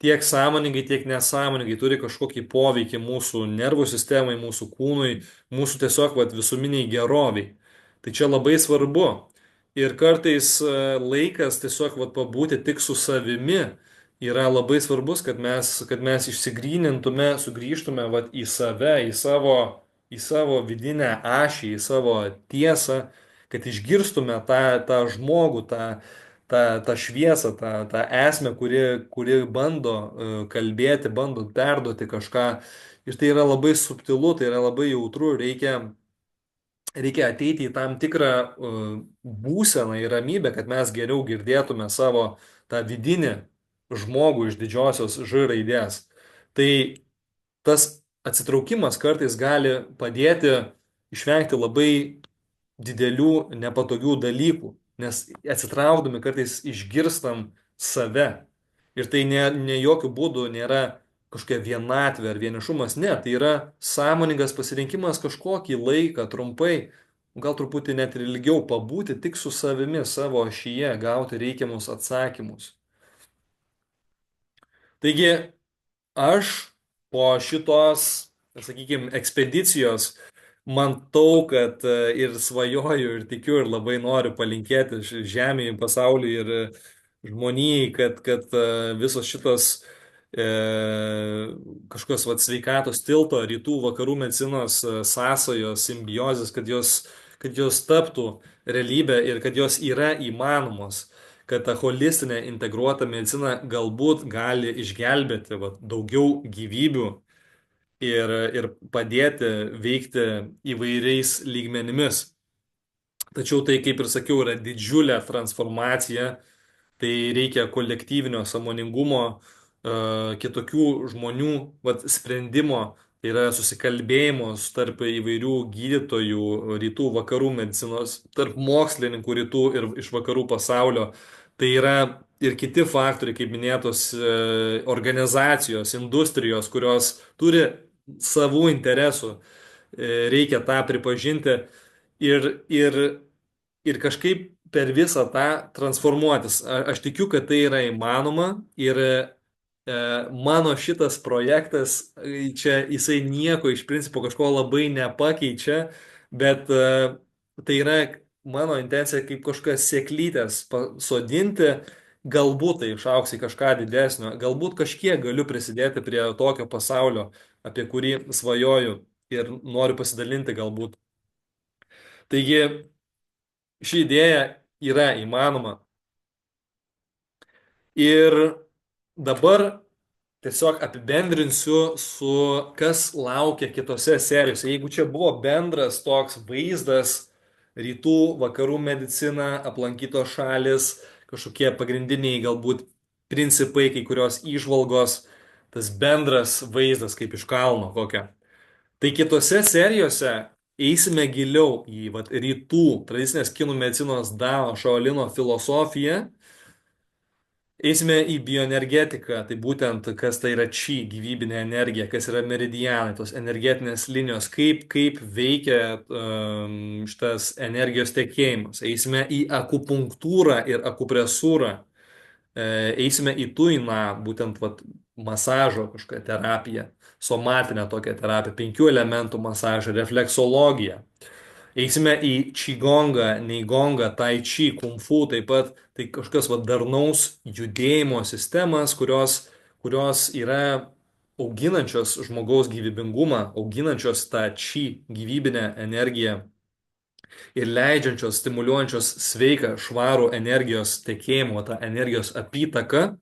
tiek sąmoningai, tiek nesąmoningai turi kažkokį poveikį mūsų nervų sistemai, mūsų kūnui, mūsų tiesiog visuminiai geroviai. Tai čia labai svarbu. Ir kartais laikas tiesiog pabūti tik su savimi yra labai svarbus, kad mes išsigrynintume, sugrįžtume į save, į savo vidinę ašį, į savo tiesą, kad išgirstume tą žmogų, tą šviesą, tą esmę, kuri bando kalbėti, bando perduoti kažką. Ir tai yra labai subtilu, tai yra labai jautru, reikia ateiti į tam tikrą būseną, į ramybę, kad mes geriau girdėtume savo tą vidinį žmogų iš didžiosios Ž raidės. Tai tas atsitraukimas kartais gali padėti išvengti labai didelių nepatogių dalykų, nes atsitraukdami kartais išgirstam save. Ir tai ne jokių būdų nėra kažkokia vienatvė ar vienišumas, ne, tai yra sąmoningas pasirinkimas kažkokį laiką trumpai, gal truputį net ir ilgiau pabūti tik su savimi, savo ašyje, gauti reikiamus atsakymus. Taigi aš po šitos, sakykime, ekspedicijos matau, kad ir svajoju, ir tikiu, ir labai noriu palinkėti žemėje, pasauliui ir žmonijai, kad visos šitos kažkokios sveikatos tilto, rytų, vakarų medicinos sąsajos, simbiozės, kad jos taptų realybė ir kad jos yra įmanomos, kad ta holistinė integruota medicina galbūt gali išgelbėti daugiau gyvybių ir padėti veikti įvairiais lygmenimis. Tačiau tai, kaip ir sakiau, yra didžiulė transformacija, tai reikia kolektyvinio sąmoningumo, kitokių žmonių sprendimo, tai yra susikalbėjimo tarp įvairių gydytojų, rytų, vakarų medicinos, tarp mokslininkų rytų ir iš vakarų pasaulio. Tai yra ir kiti faktoriai, kaip minėtos organizacijos, industrijos, kurios turi savų interesų. Reikia tą pripažinti ir kažkaip per visą tą transformuotis. Aš tikiu, kad tai yra įmanoma ir mano šitas projektas, čia jisai nieko iš principo kažko labai nepakeičia, bet tai yra mano intencija kaip kažkokias sėklytės sodinti galbūt tai išaugs į kažką didesnio, galbūt kažkiek galiu prisidėti prie tokio pasaulio, apie kurį svajoju ir noriu pasidalinti galbūt. Taigi ši idėja yra įmanoma. Ir dabar tiesiog apibendrinsiu kas laukia kitose serijose. Jeigu čia buvo bendras toks vaizdas, rytų, vakarų medicina, aplankytos šalis, kažkokie pagrindiniai galbūt principai, kai kurios įžvalgos, tas bendras vaizdas kaip iš kalno kokia. Tai kitose serijose eisime giliau į vat, rytų tradicinės kinų medicinos Dao Šaolino filosofiją. Eisime į bioenergetiką, tai būtent kas tai yra či, gyvybinė energija, kas yra meridianai, tos energetinės linijos, kaip veikia šitas energijos tekėjimas. Eisime į akupunktūrą ir akupresūrą, eisime į tuiną, būtent vat, masažo kažkokią terapiją, somatinę tokią terapiją, 5 elementų masažą, refleksologiją. Eisime į čigongą, neigongą, tai chi, kung fu, taip pat tai kažkokios va, darnaus judėjimo sistemas, kurios yra auginančios žmogaus gyvybingumą, auginančios tą chi gyvybinę energiją ir leidžiančios, stimuliuojančios sveiką, švarų energijos tekėjimo, tą energijos apytaką.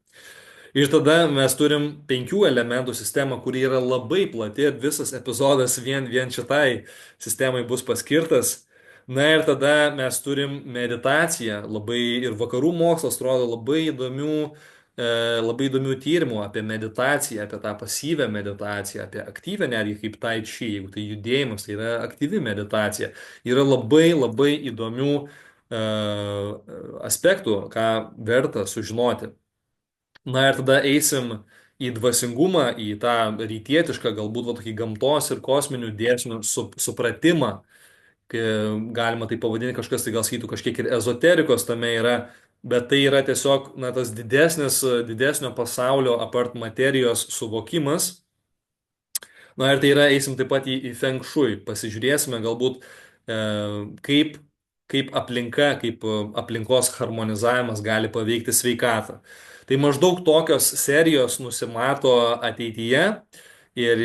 Ir tada mes turim 5 elementų sistemą, kuri yra labai plati ir visas epizodas vien šitai sistemai bus paskirtas. Na ir tada mes turim meditaciją, labai ir vakarų mokslas rodo labai įdomių tyrimų apie meditaciją, apie tą pasyvę meditaciją, apie aktyvę netgi kaip tai chi, jeigu tai judėjimas, tai yra aktyvi meditacija. Yra labai įdomių aspektų, ką verta sužinoti. Na ir tada eisim į dvasingumą, į tą rytietišką, galbūt va, tokį gamtos ir kosminių dėsnių supratimą, kai galima tai pavadinti, kažkas tai gal skaitų kažkiek ir ezoterikos tame yra, bet tai yra tiesiog na, tas didesnio pasaulio apart materijos suvokimas. Na ir tai yra, eisim taip pat į Feng Shui, pasižiūrėsime galbūt kaip, kaip aplinka, kaip aplinkos harmonizavimas gali paveikti sveikatą. Tai maždaug tokios serijos nusimato ateityje ir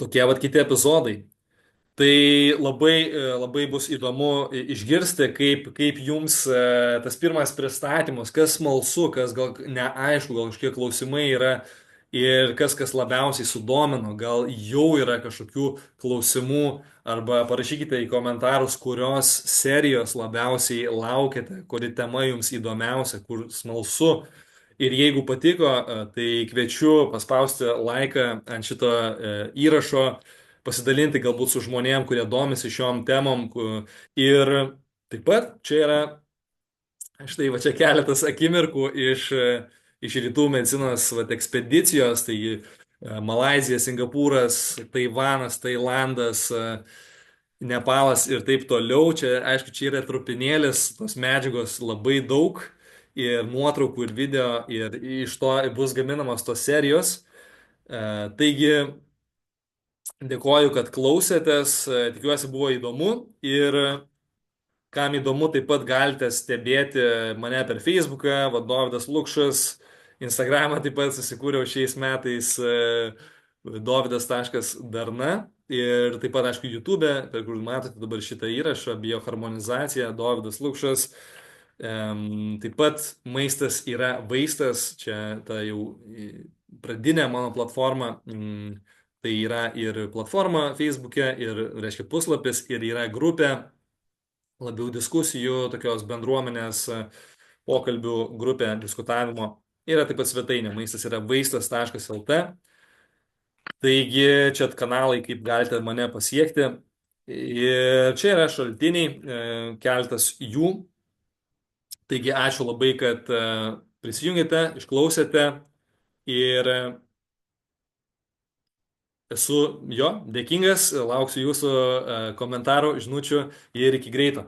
tokie vat kiti epizodai. Tai labai bus įdomu išgirsti, kaip jums tas pirmas pristatymas, kas smalsu, kas gal neaišku, gal kažkiek klausimai yra ir kas labiausiai sudomino, gal jau yra kažkokių klausimų, arba parašykite į komentarus, kurios serijos labiausiai laukiate, kuri tema jums įdomiausia, kur smalsu. Ir jeigu patiko, tai kviečiu paspausti laiką ant šito įrašo, pasidalinti galbūt su žmonėm, kurie domisi šiom temom. Ir taip pat čia yra, štai va čia keletas akimirkų iš rytų medicinos vat, ekspedicijos, tai Malaizija, Singapūras, Taivanas, Tailandas, Nepalas ir taip toliau. Čia, aišku, čia yra trupinėlis, tos medžiagos labai daug ir nuotraukų ir video ir iš to bus gaminamos tos serijos. Taigi, dėkoju, kad klausėtės, tikiuosi buvo įdomu ir kam įdomu, taip pat galite stebėti mane per Facebooką, Dovydas Lukšas, Instagramą taip pat susikūriau šiais metais dovydas.darna ir taip pat, aišku, YouTube, per kur matote dabar šitą įrašą, bioharmonizacija, Dovydas Lukšas. Taip pat maistas yra vaistas, čia ta jau pradinė mano platforma. Tai yra ir platforma Facebook'e, ir, reiškia, puslapis, ir yra grupė, labiau diskusijų, tokios bendruomenės, pokalbių grupė, diskutavimo. Yra taip pat svetainė, maistas yra vaistas.lt. Taigi čia kanalai, kaip galite mane pasiekti. Ir čia yra šaltiniai, keletas jų. Taigi ačiū labai, kad prisijungėte, išklausėte ir esu dėkingas, lauksiu jūsų komentarų, žinučių ir iki greito.